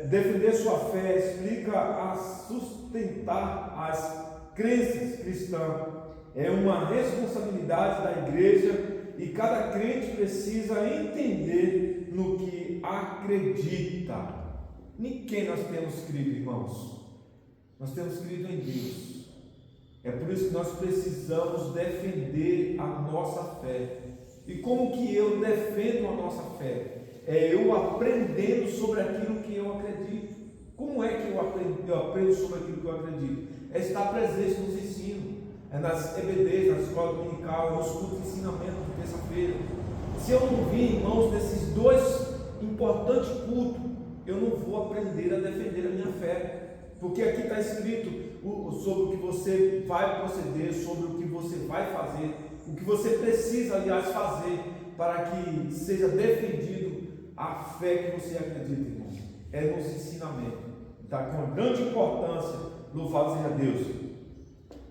S1: defender sua fé explica a sustentar as crenças cristãs. É uma responsabilidade da igreja e cada crente precisa entender no que acredita. Em quem nós temos crido, irmãos? Nós temos crido em Deus. É por isso que nós precisamos defender a nossa fé. E como que eu defendo a nossa fé? É eu aprendendo sobre aquilo que eu acredito. Como é que eu aprendo sobre aquilo que eu acredito? É estar presente nos ensinos, nas EBDs, na escola dominical, nos cultos de ensinamento de terça-feira. Se eu não vir, irmãos, nesses 2 importantes cultos, eu não vou aprender a defender a minha fé. Porque aqui está escrito sobre o que você vai proceder, sobre o que você vai fazer, o que você precisa, aliás, fazer para que seja defendido a fé que você acredita, irmãos? É nos ensinamentos. Está com uma grande importância, louvado seja Deus.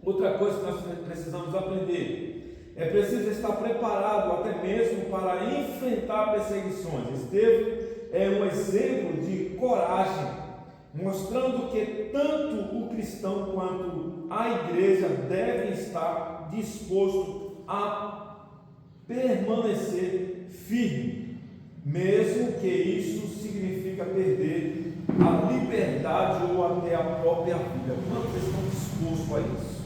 S1: Outra coisa que nós precisamos aprender, é preciso estar preparado até mesmo para enfrentar perseguições. Estevão é um exemplo de coragem, mostrando que tanto o cristão quanto a igreja devem estar dispostos a permanecer firme, mesmo que isso significa perder a liberdade ou até a própria vida. Quantos estão dispostos a isso?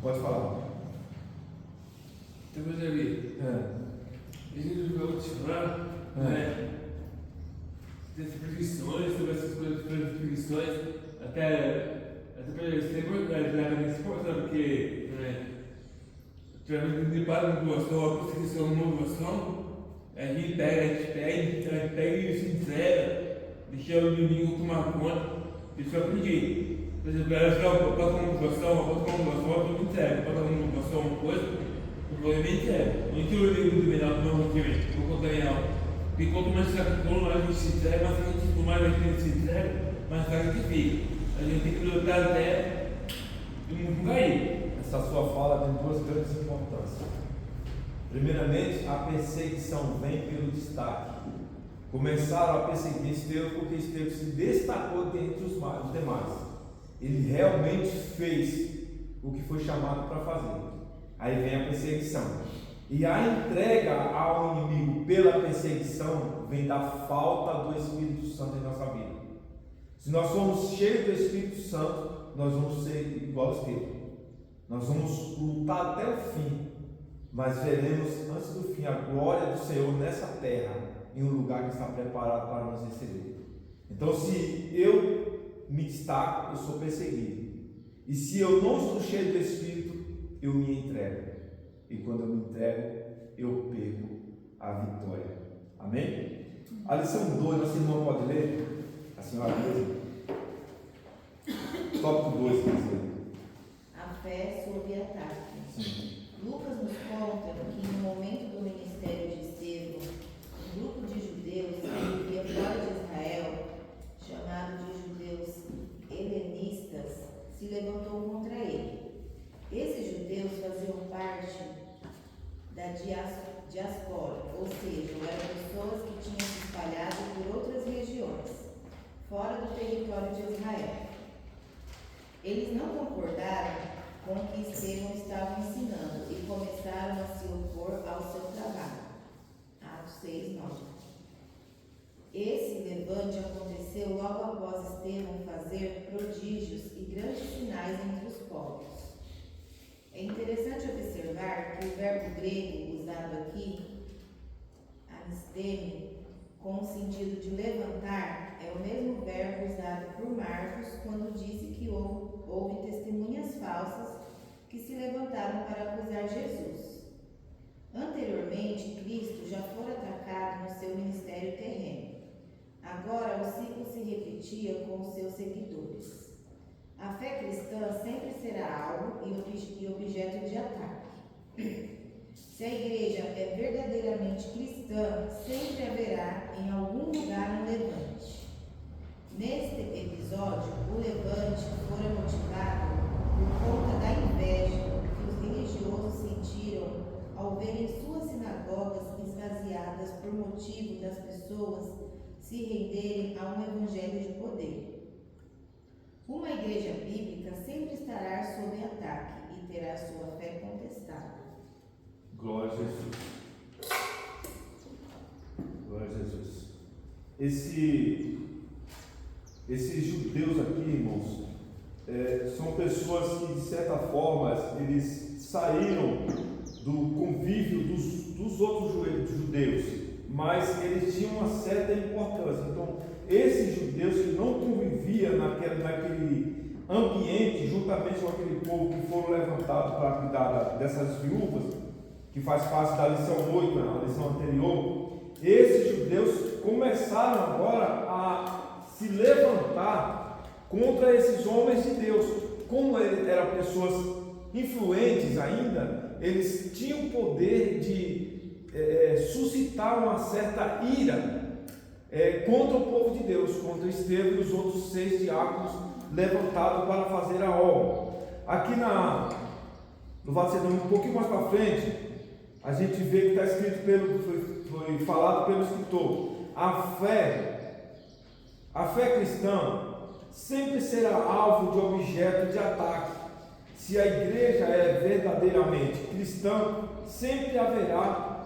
S1: Pode falar.
S4: Depois ali, ele vai te falar, das perseguições, sobre essas coisas, perseguições, até para ser muito esforço, porque realmente para a perseguição, uma motivação, a gente pega e se entrega, deixa o inimigo tomar conta, deixa eu aprender. Por exemplo, eu posso uma motivação, eu me entrego, posso uma motivação, uma coisa, eu me entrego. Não tiro o livro do melhor do meu time, vou ganhar. E quanto mais a gente se entrega, mais a gente se entrega, mais tarde que fica. A gente tem que lutar até o mundo cair.
S1: Essa sua fala tem duas grandes importâncias. Primeiramente, a perseguição vem pelo destaque. Começaram a perseguir Estevão porque Estevão se destacou dentre os demais. Ele realmente fez o que foi chamado para fazer. Aí vem a perseguição. E a entrega ao inimigo pela perseguição vem da falta do Espírito Santo em nossa vida. Se nós somos cheios do Espírito Santo, nós vamos ser igual a Estevão. Nós vamos lutar até o fim, mas veremos antes do fim a glória do Senhor nessa terra, em um lugar que está preparado para nos receber. Então, se eu me destaco, eu sou perseguido. E se eu não estou cheio do Espírito, eu me entrego. E quando eu me entrego, eu perco a vitória. Amém? A lição 2, nossa irmã pode ler? A senhora mesmo? Tópico 2, quer dizer.
S3: A fé sob ataque.
S1: Sim.
S3: Lucas nos conta que no momento do ministério de Estevão, um grupo de judeus que vivia fora de Israel, chamado de judeus helenistas, se levantou contra ele. Esses judeus faziam parte da diáspora, ou seja, eram pessoas que tinham se espalhado por outras regiões, fora do território de Israel. Eles não concordaram com o que Estevão estava ensinando e começaram a se opor ao seu trabalho. Atos 6:9. Esse levante aconteceu logo após Estevão fazer prodígios e grandes sinais entre os povos. É interessante observar que o verbo grego usado aqui, anisteme, com o sentido de levantar, é o mesmo verbo usado por Marcos quando disse que houve testemunhas falsas que se levantaram para acusar Jesus. Anteriormente, Cristo já fora atacado no seu ministério terreno. Agora, o ciclo se repetia com os seus seguidores. A fé cristã sempre será alvo e objeto de ataque. Se a igreja é verdadeiramente cristã, sempre haverá em algum lugar um levante. Neste episódio, o levante fora motivado por conta da inveja que os religiosos sentiram ao verem suas sinagogas esvaziadas por motivo das pessoas se renderem a um evangelho de poder. Uma igreja bíblica sempre estará sob ataque e terá sua fé contestada.
S1: Glória a Jesus. Glória a Jesus. Esses judeus aqui, irmãos, são pessoas que, de certa forma, eles saíram do convívio dos outros judeus, mas eles tinham uma certa importância. Então, esses judeus que não conviviam naquele ambiente, juntamente com aquele povo que foram levantados para cuidar dessas viúvas, que faz parte da lição 8, a lição anterior, esses judeus começaram agora a se levantar contra esses homens de Deus. Como eram pessoas influentes ainda, eles tinham o poder de suscitar uma certa ira contra o povo de Deus, contra Estevão e os outros 6 diáconos levantados para fazer a obra. Aqui no Vacedão, um pouquinho mais para frente, a gente vê que está escrito foi falado pelo escritor: a fé cristã sempre será alvo de objeto de ataque. Se a igreja é verdadeiramente cristã, sempre haverá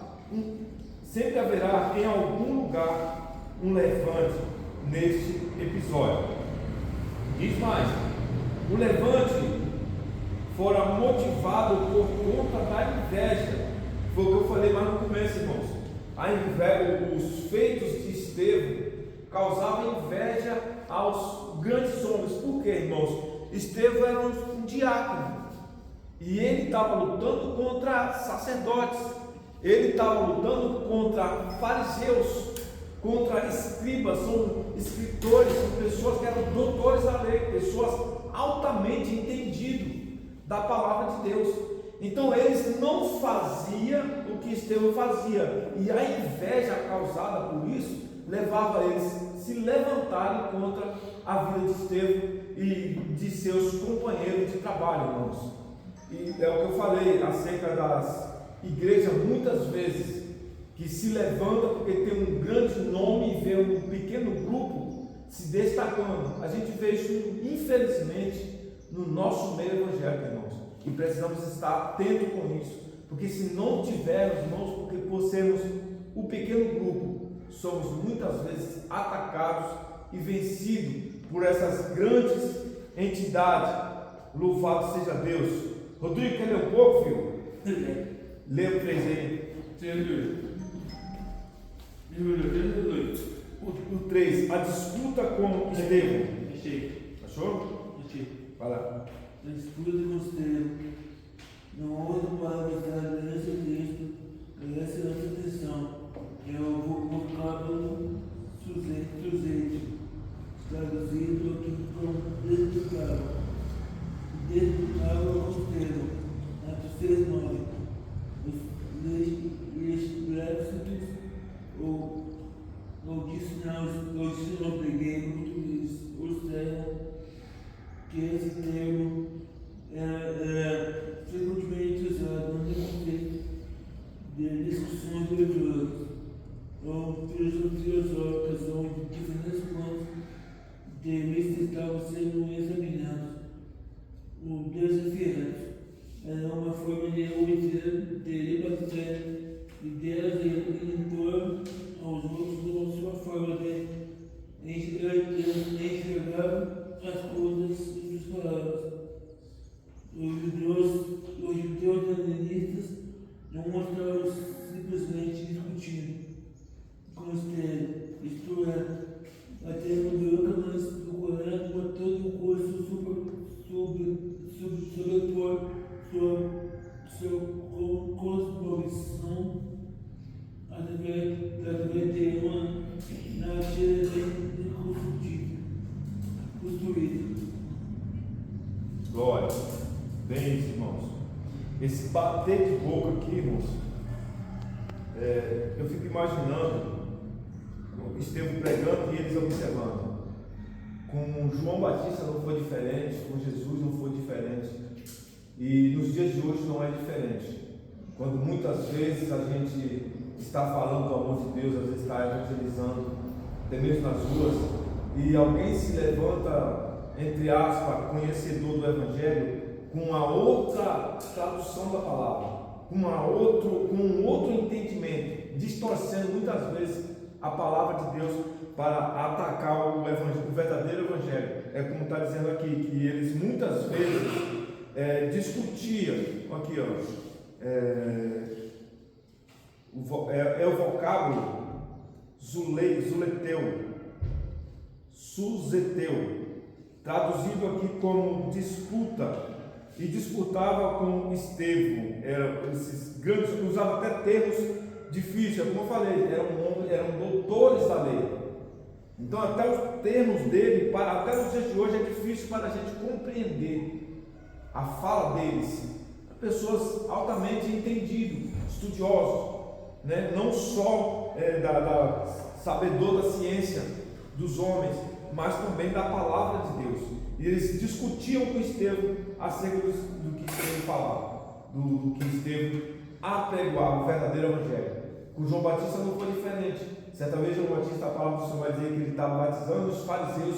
S1: em algum lugar um levante neste episódio. Diz mais: o levante fora motivado por conta da inveja. Foi o que eu falei mais no começo, irmãos. A inveja, os feitos de Estevão causavam inveja aos grandes homens. Por quê, irmãos? Estevão era um diácono e ele estava lutando contra sacerdotes, ele estava lutando contra fariseus, contra escribas, são escritores, são pessoas que eram doutores da lei, pessoas altamente entendidas da palavra de Deus. Então eles não faziam o que Estevão fazia, e a inveja causada por isso levava eles a se levantarem contra a vida de Estevão e de seus companheiros de trabalho, irmãos. E é o que eu falei acerca das igrejas, muitas vezes, que se levanta porque tem um grande nome e vê um pequeno grupo se destacando. A gente vê isso, infelizmente, no nosso meio evangélico, irmãos, e precisamos estar atentos com isso, porque se não tivermos, irmãos, porque por sermos o pequeno grupo, somos muitas vezes atacados e vencidos por essas grandes entidades. Louvado seja Deus. Rodrigo, quer ler um pouco, filho? Lê o 3 aí. O 3, a disputa com Estevão. Achou? Vai lá.
S4: A disputa com Estevão. Não ouço palavras nesse texto, preste atenção. É o vocábulo sujeito, traduzido aqui como destacável. Destacável com Estevão. Atos 6:9. Os léxicos ou dicionários peguemos observam que esse termo é frequentemente usado no contexto de discussões religiosas ou filosóficas, onde diferentes pontos de vista estavam sendo examinados ou desafiados. Era uma forma de obter, de debater ideias em torno aos outros, ou sua forma de enxergar as coisas e as palavras. Os judeus helenistas não mostraram simplesmente discutindo com Estevão, isto é, até mudando, mas procurando a todo custo sobrepor sua cosmovisão através de uma narrativa construída.
S1: Glória. Bem, irmãos, esse bater de boca aqui, irmãos, eu fico imaginando Estevão pregando e eles observando. Com João Batista não foi diferente, com Jesus não foi diferente, e nos dias de hoje não é diferente. Quando muitas vezes a gente está falando do amor de Deus, às vezes está evangelizando, até mesmo nas ruas, e alguém se levanta, entre aspas, conhecedor do Evangelho, com uma outra tradução da palavra, com um outro entendimento, distorcendo muitas vezes a palavra de Deus para atacar o verdadeiro Evangelho. É como está dizendo aqui, que eles muitas vezes discutiam, aqui ó, o vocábulo suzeteu, traduzido aqui como disputa, e disputava com Estevão. Esses grandes, usavam até termos difíceis, como eu falei, eram doutores da lei. Então até os termos dele, até nos dias de hoje, é difícil para a gente compreender a fala deles, pessoas altamente entendidos, estudiosos, né? Não só da sabedor da ciência dos homens, mas também da palavra de Deus. E eles discutiam com Estevão acerca do que Estevão falava, do que Estevão apregoava, o verdadeiro evangelho. Com João Batista não foi diferente. Certa vez João Batista, a palavra do Senhor vai dizer que ele estava batizando os fariseus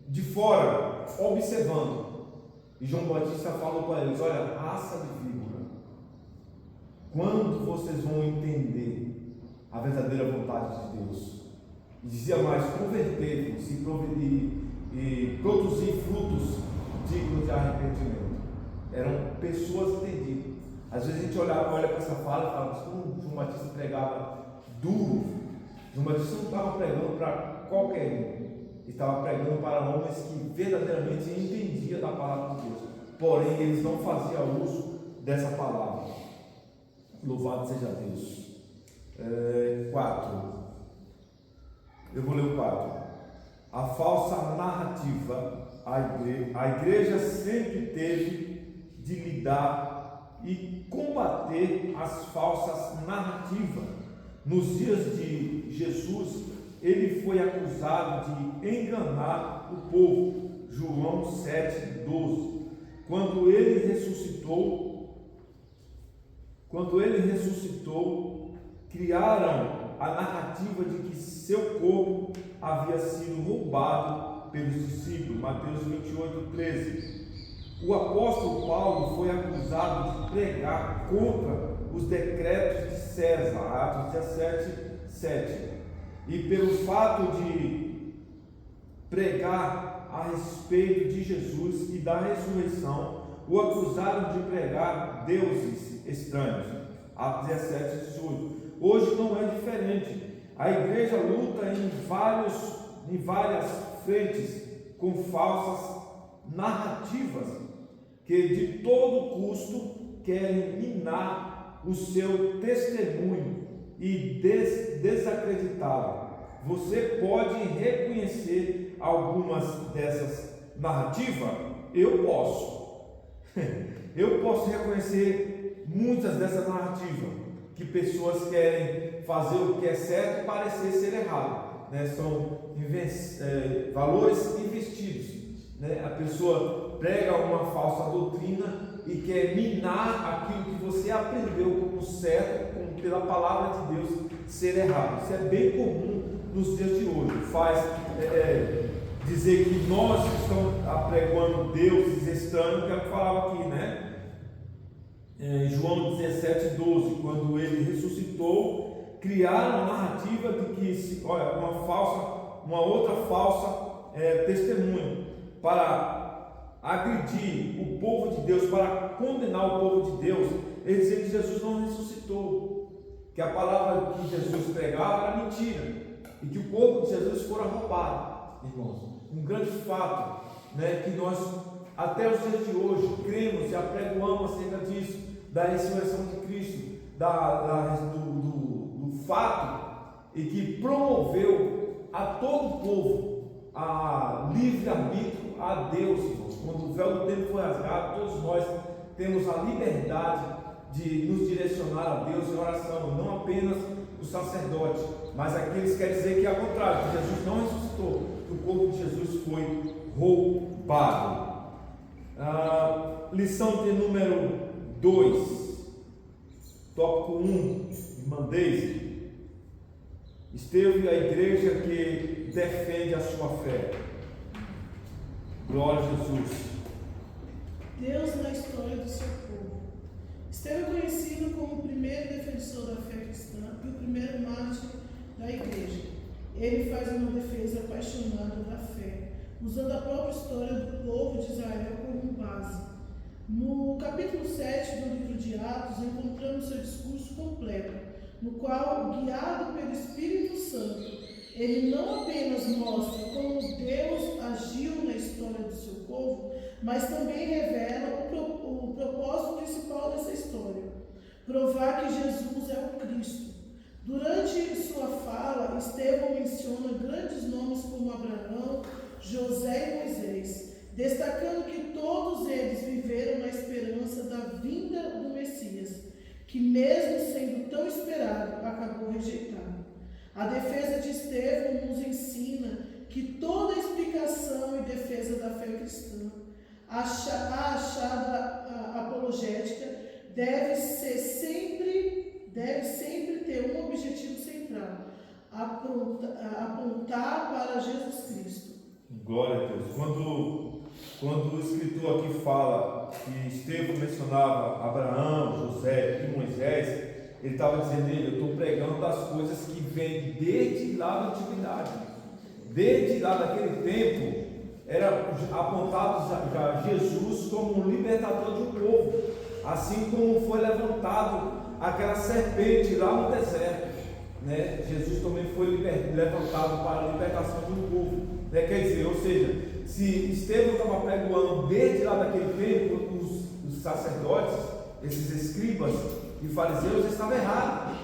S1: de fora, observando. E João Batista falou para eles: olha, raça de víbora, quando vocês vão entender a verdadeira vontade de Deus? E dizia mais: converter-vos e produzir frutos dignos de arrependimento. Eram pessoas entendidas. Às vezes a gente olha para essa fala e fala: mas como João Batista pregava duro? João Batista não estava pregando para qualquer um, estava pregando para homens que verdadeiramente entendiam da palavra de Deus, porém eles não faziam uso dessa palavra. Louvado seja Deus. 4. Eu vou ler o 4. A falsa narrativa. A igreja sempre teve de lidar e combater as falsas narrativas. Nos dias de Jesus, ele foi acusado de enganar o povo. João 7:12. Quando ele ressuscitou, criaram a narrativa de que seu corpo havia sido roubado pelos discípulos. Mateus 28:13. O apóstolo Paulo foi acusado de pregar contra os decretos de César, Atos 17:7. E pelo fato de pregar a respeito de Jesus e da ressurreição, o acusaram de pregar deuses estranhos. Atos 17:18. Hoje não é diferente. A igreja luta em várias frentes com falsas narrativas que de todo custo querem minar o seu testemunho e desacreditá-lo. Você pode reconhecer algumas dessas narrativas? Eu posso. Eu posso reconhecer muitas dessas narrativas, que pessoas querem fazer o que é certo e parecer ser errado, né? São valores investidos, né? A pessoa prega uma falsa doutrina e quer minar aquilo que você aprendeu como certo, como pela palavra de Deus, ser errado. Isso é bem comum nos dias de hoje. Faz dizer que nós estamos apregoando deuses estranhos, que é o que falava aqui, né? João 17:12, quando ele ressuscitou, criaram a narrativa de que uma outra falsa testemunha para agredir o povo de Deus, para condenar o povo de Deus. Eles diziam que Jesus não ressuscitou, que a palavra que Jesus pregava era mentira e que o corpo de Jesus fora roubado. Irmãos, um grande fato, né, que nós até os dias de hoje cremos e apregoamos acerca disso, da ressurreição de Cristo, do fato e que promoveu a todo o povo a livre-arbítrio a Deus, irmãos. Quando o véu do tempo foi rasgado, todos nós temos a liberdade de nos direcionar a Deus em oração, não apenas o sacerdote, mas aqueles que querem dizer que é ao contrário, que Jesus não ressuscitou, que o corpo de Jesus foi roubado. Lição de número 2, tópico 1, irmã Deise. Esteve a igreja que defende a sua fé. Glória a Jesus.
S2: Deus na história do seu povo. Esteve conhecido como o primeiro defensor da fé cristã e o primeiro mártir da igreja. Ele faz uma defesa apaixonada da fé, usando a própria história do povo de Israel como base. No capítulo 7 do livro de Atos, encontramos seu discurso completo, no qual, guiado pelo Espírito Santo, ele não apenas mostra como Deus agiu na história do seu povo, mas também revela o propósito principal dessa história: provar que Jesus é o Cristo. Durante sua fala, Estevão menciona grandes nomes como Abraão, José e Moisés, destacando que todos eles viveram na esperança da vinda do Messias, que mesmo sendo tão esperado, acabou rejeitado. A defesa de Estevão nos ensina que toda explicação e defesa da fé cristã, a achada apologética, deve sempre ter um objetivo central: apontar para Jesus Cristo.
S1: Glória a Deus. Quando o escritor aqui fala que Estevão mencionava Abraão, José e Moisés, ele estava dizendo: eu estou pregando das coisas que vêm desde lá da antiguidade. Desde lá daquele tempo, era apontado já Jesus como um libertador de um povo, assim como foi levantado aquela serpente lá no deserto, né? Jesus também foi levantado para a libertação de um povo, né? Quer dizer, ou seja, se Estevão estava pregoando desde lá daquele tempo, os sacerdotes, esses escribas e fariseus estavam errados.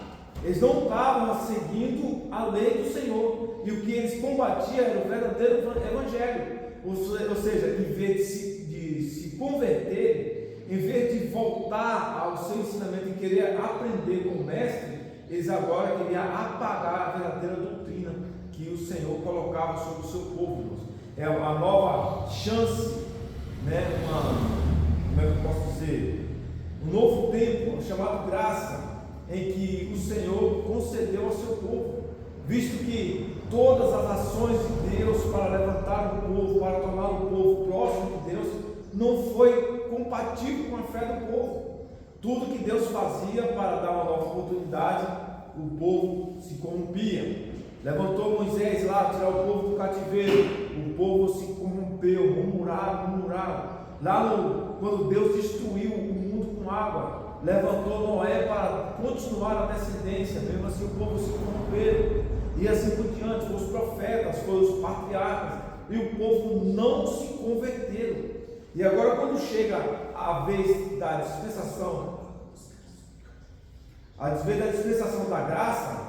S1: Eles não estavam seguindo a lei do Senhor, e o que eles combatiam era o verdadeiro evangelho. Ou seja, em vez de se converter, em vez de voltar ao seu ensinamento e querer aprender com o mestre, eles agora queriam apagar a verdadeira doutrina que o Senhor colocava sobre o seu povo. É uma nova chance, né? Como é que eu posso dizer? Um novo tempo chamado graça, em que o Senhor concedeu ao seu povo, visto que todas as ações de Deus para levantar o povo, para tornar o povo próximo de Deus, não foi compatível com a fé do povo. Tudo que Deus fazia para dar uma nova oportunidade, o povo se corrompia. Levantou Moisés lá, tirar o povo do cativeiro, o povo se corrompeu, murmuraram. Quando Deus destruiu o mundo com água, levantou Noé para continuar a descendência, mesmo assim o povo se corrompeu, e assim por diante. Foram os profetas, foram os patriarcas, e o povo não se converteram. E agora, quando chega a vez da dispensação, da graça,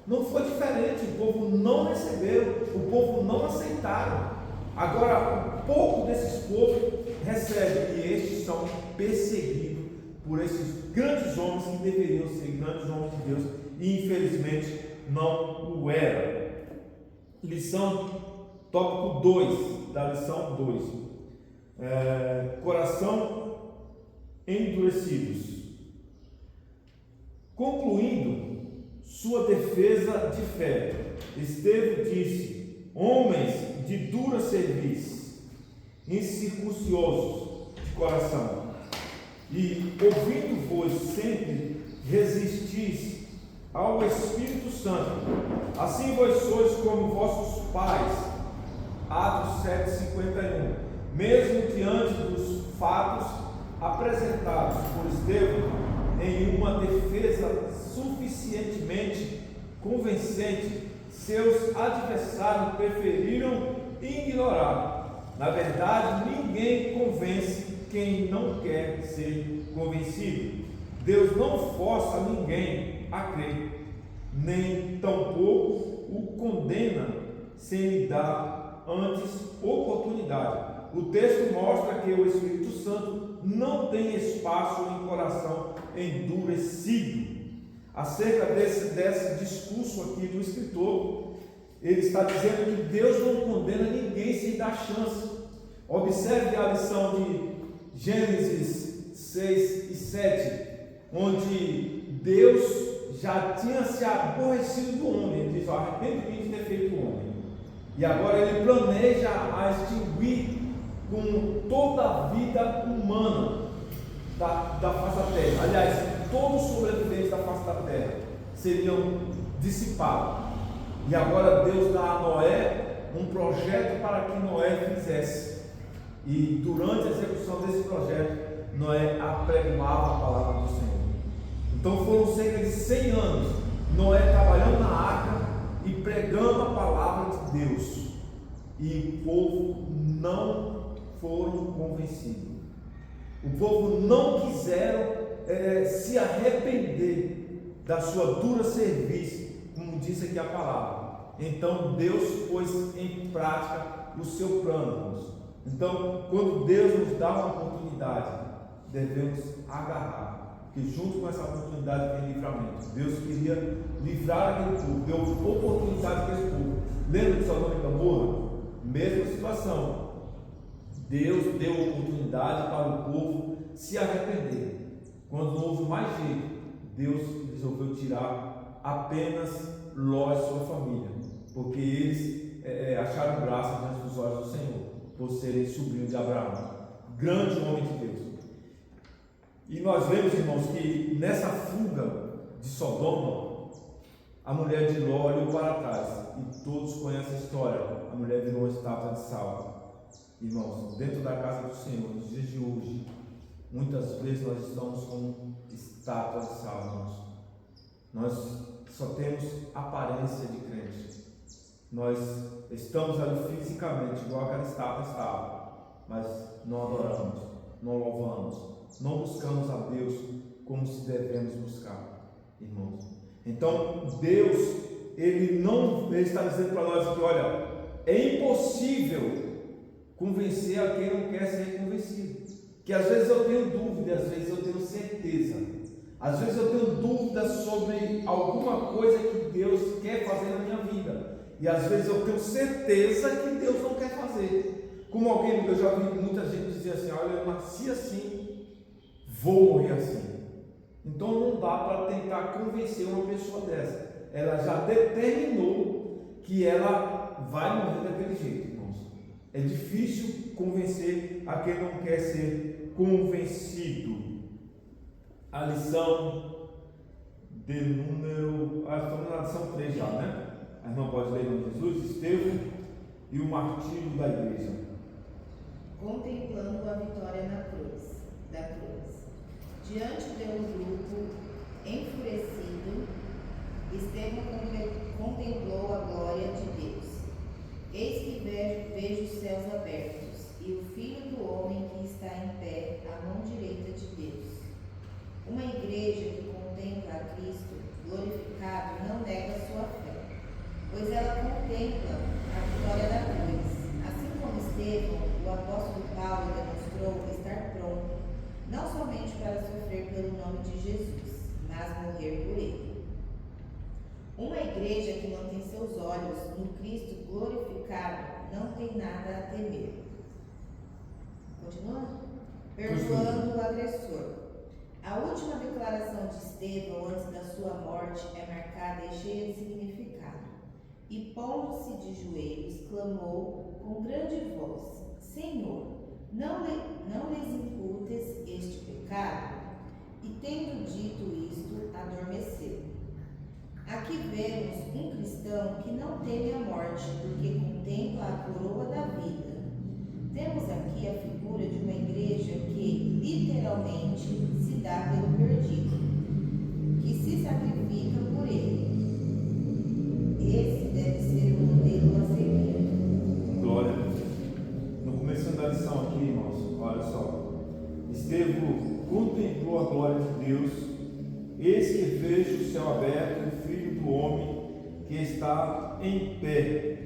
S1: não foi diferente. O povo não recebeu, o povo não aceitaram. Agora, um pouco desses povos recebem, e estes são perseguidos por esses grandes homens que deveriam ser grandes homens de Deus, e infelizmente não o eram. Tópico 2 da lição 2: coração endurecidos. Concluindo sua defesa de fé, Estevão disse: homens de dura cerviz, incircunciosos de coração, e ouvindo-vos sempre resistis ao Espírito Santo, assim vós sois como vossos pais. Atos 7:51. Mesmo diante dos fatos apresentados por Estevão, em uma defesa suficientemente convincente, seus adversários preferiram ignorar. Na verdade, ninguém convence quem não quer ser convencido. Deus não força ninguém a crer, nem tampouco o condena sem lhe dar antes oportunidade. O texto mostra que o Espírito Santo não tem espaço em coração endurecido. Acerca desse discurso aqui do escritor, ele está dizendo que Deus não condena ninguém sem dar chance. Observe a lição de Gênesis 6 e 7, onde Deus já tinha se aborrecido do homem. Ele diz: arrependo-me de ter feito o homem. E agora ele planeja a extinguir com toda a vida humana da face da terra. Aliás, todos os sobreviventes da face da terra seriam dissipados. E agora Deus dá a Noé um projeto para que Noé fizesse. E durante a execução desse projeto, Noé apregoava a palavra do Senhor. Então foram cerca de 100 anos Noé trabalhando na arca e pregando a palavra de Deus. E o povo não foram convencidos. O povo não quiseram se arrepender da sua dura cerviz, como disse aqui a palavra. Então Deus pôs em prática o seu plano. Então, quando Deus nos dá uma oportunidade, devemos agarrar, porque junto com essa oportunidade vem livramento. Deus queria livrar aquele povo, deu oportunidade àquele povo. Lembra de Sodoma e Gomorra? Mesma situação. Deus deu oportunidade para o povo se arrepender. Quando não houve mais jeito, Deus resolveu tirar apenas Ló e sua família, porque eles acharam graça diante dos olhos do Senhor, por serem sobrinhos de Abraão, grande homem de Deus. E nós vemos, irmãos, que nessa fuga de Sodoma, a mulher de Ló olhou para trás, e todos conhecem a história. A mulher virou uma estátua de sal. Irmãos, dentro da casa do Senhor, nos dias de hoje, muitas vezes nós estamos como estátuas de sal, irmãos. Nós só temos aparência de crente. Nós estamos ali fisicamente, igual aquela estátua estava, mas não adoramos, não louvamos, não buscamos a Deus como se devemos buscar, irmãos. Então, Deus, Ele está dizendo para nós que, olha, é impossível convencer a quem não quer ser convencido. Que às vezes eu tenho dúvida, às vezes eu tenho certeza. Às vezes eu tenho dúvidas sobre alguma coisa que Deus quer fazer na minha vida. E às vezes eu tenho certeza que Deus não quer fazer. Como alguém, eu já vi muita gente dizer assim: olha, eu nasci assim, vou morrer assim. Então não dá para tentar convencer uma pessoa dessa. Ela já determinou que ela vai morrer daquele jeito, irmãos. É difícil convencer a quem não quer ser convencido. A lição de número... estamos na lição 3 já, né? A irmã pode ler em nome de Jesus, Estevão e o martírio da igreja.
S3: Contemplando a vitória da cruz. Diante de um grupo enfurecido, Estevão contemplou a glória de Deus. Eis que vejo os céus abertos e o Filho do Homem que está em pé à mão direita de Deus. Uma igreja que contempla a Cristo glorificado não nega sua fé, pois ela contempla a vitória da cruz. Assim como Estevão, o apóstolo Paulo demonstrou estar pronto, não somente para sofrer pelo nome de Jesus, mas morrer por ele. Uma igreja que mantém seus olhos no Cristo glorificado não tem nada a temer. Continuando? Perdoando o agressor. A última declaração de Estevão antes da sua morte é marcada e cheia de significado. E pondo-se de joelhos, clamou com grande voz: Senhor, não lhes imputes este pecado? E tendo dito isto, adormeceu. Aqui vemos um cristão que não teme a morte, porque contempla a coroa da vida. Temos aqui a figura de uma igreja que, literalmente, se dá pelo perdido, que se sacrifica por ele. Esse deve ser o modelo a seguir.
S1: Glória a Deus. No começo da lição aqui, irmãos, olha só. Estevão contemplou a glória de Deus. Eis que vejo o céu aberto e o Filho do Homem que está em pé.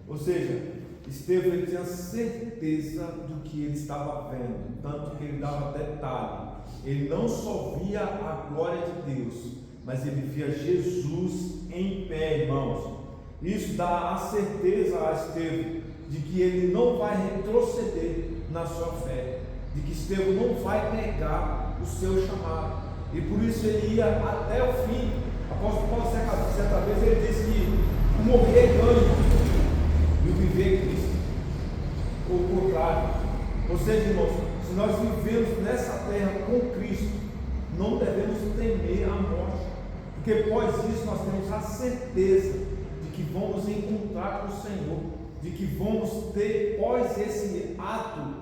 S1: Ou seja, Estevão tinha certeza do que ele estava vendo, tanto que ele dava detalhe. Ele não só via a glória de Deus, mas ele via Jesus em pé, irmãos. Isso dá a certeza a Estevão de que ele não vai retroceder na sua fé, de que Estevão não vai negar o seu chamado, e por isso ele ia até o fim. O apóstolo Paulo, certa vez, ele disse que o morrer é ganho e o viver é Cristo. O contrário. Ou seja, irmãos, se nós vivemos nessa terra com Cristo, não devemos temer a morte, porque após isso nós temos a certeza de que vamos encontrar com o Senhor, de que vamos ter, após esse ato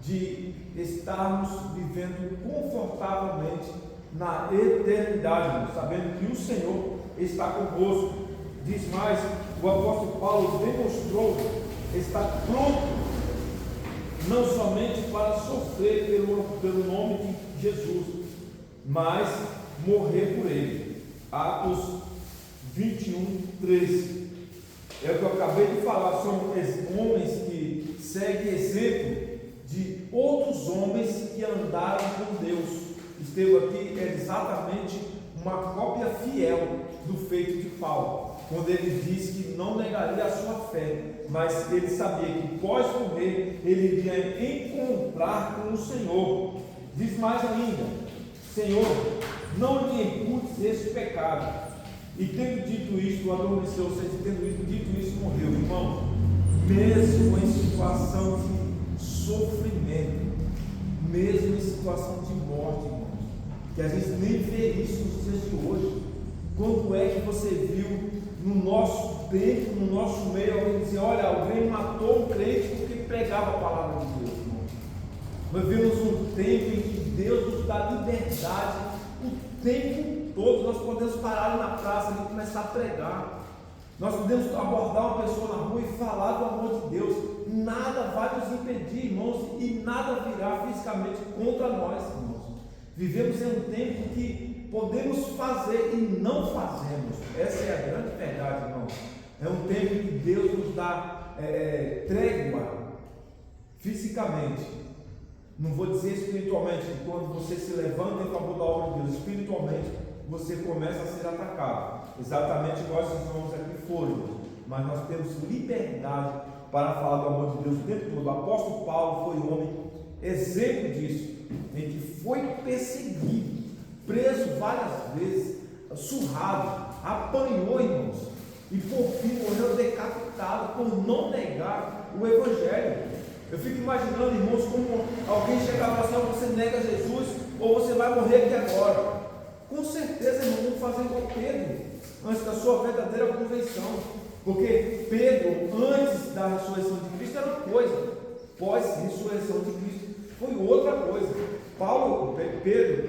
S1: de estarmos vivendo confortavelmente na eternidade, sabendo que o Senhor está convosco. Diz mais, o apóstolo Paulo demonstrou estar pronto não somente para sofrer pelo nome de Jesus, mas morrer por ele. Atos 21, 13. É o que eu acabei de falar, são homens que segue exemplo de outros homens que andaram com Deus. Estevão aqui é exatamente uma cópia fiel do feito de Paulo, quando ele diz que não negaria a sua fé, mas ele sabia que pós morrer ele iria encontrar com o Senhor. Diz mais ainda: Senhor, não lhe imputes esse pecado. E tendo dito isto, adormeceu, tendo dito isso, morreu. Irmão, mesmo em situação de sofrimento, mesmo em situação de morte, irmãos, que a gente nem vê isso nos dias de hoje. Quando é que você viu no nosso tempo, no nosso meio, alguém dizer: olha, alguém matou um crente porque pregava a palavra de Deus, irmão? Nós vivemos um tempo em que Deus nos dá liberdade o tempo todo. Nós podemos parar ali na praça e começar a pregar. Nós podemos abordar uma pessoa na rua e falar do amor de Deus. Nada vai nos impedir, irmãos, e nada virá fisicamente contra nós, irmãos. Vivemos em um tempo que podemos fazer e não fazemos. Essa é a grande verdade, irmãos. É um tempo que Deus nos dá trégua fisicamente. Não vou dizer espiritualmente, que quando você se levanta em favor da obra de Deus, espiritualmente você começa a ser atacado, exatamente igual esses irmãos aqui foram. Mas nós temos liberdade para falar do amor de Deus o tempo todo. O apóstolo Paulo foi um homem exemplo disso, em que foi perseguido, preso várias vezes, surrado, apanhou, irmãos, e por fim morreu decapitado por não negar o Evangelho. Eu fico imaginando, irmãos, como alguém chegava assim: você nega Jesus ou você vai morrer aqui agora. Com certeza, irmão, vamos fazer igual Pedro, antes da sua verdadeira conversão. Porque Pedro, antes da ressurreição de Cristo, era uma coisa, pós-ressurreição de Cristo foi outra coisa. Pedro,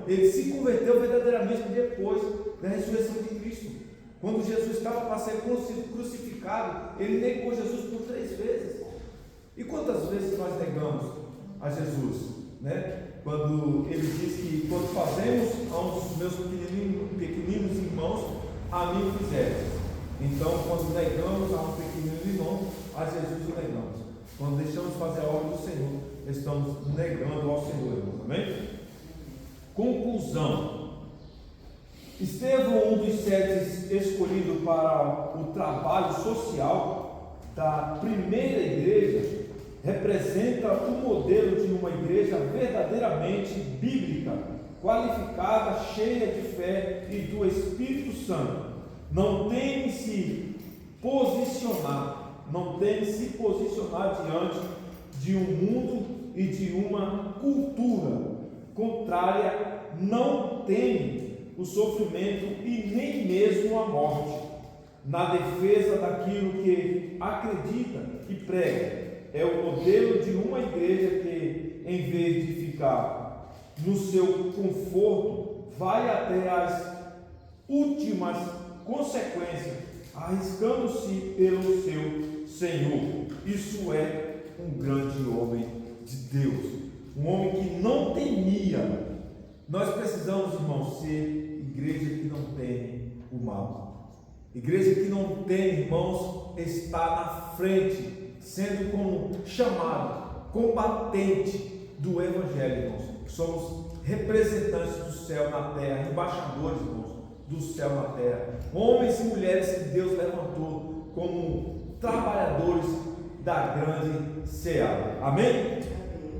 S1: ele se converteu verdadeiramente depois da ressurreição de Cristo. Quando Jesus estava para ser crucificado, ele negou Jesus por 3 vezes. E quantas vezes nós negamos a Jesus, né? Quando ele diz que quando fazemos a um dos meus pequeninos irmãos, a mim o fizeres. Então, quando negamos a um pequenino irmão, a Jesus o negamos. Quando deixamos fazer a obra do Senhor, estamos negando ao Senhor, irmãos. Amém? Conclusão: Estevão, um dos 7 escolhidos para o trabalho social da primeira igreja, representa o modelo de uma igreja verdadeiramente bíblica, qualificada, cheia de fé e do Espírito Santo. Não teme se posicionar diante de um mundo e de uma cultura contrária. Não teme o sofrimento e nem mesmo a morte. Na defesa daquilo que acredita e prega, é o modelo de uma igreja que, em vez de ficar no seu conforto, vai até as últimas consequências, arriscando-se pelo seu Senhor. Isso é um grande homem de Deus, um homem que não temia. Nós precisamos, irmãos, ser igreja que não teme o mal. Igreja que não tem, irmãos, está na frente, sendo como chamado, combatente do Evangelho, irmãos. Somos representantes do céu na terra, embaixadores, irmãos, do céu na terra. Homens e mulheres que Deus levantou como trabalhadores da grande seara. Amém?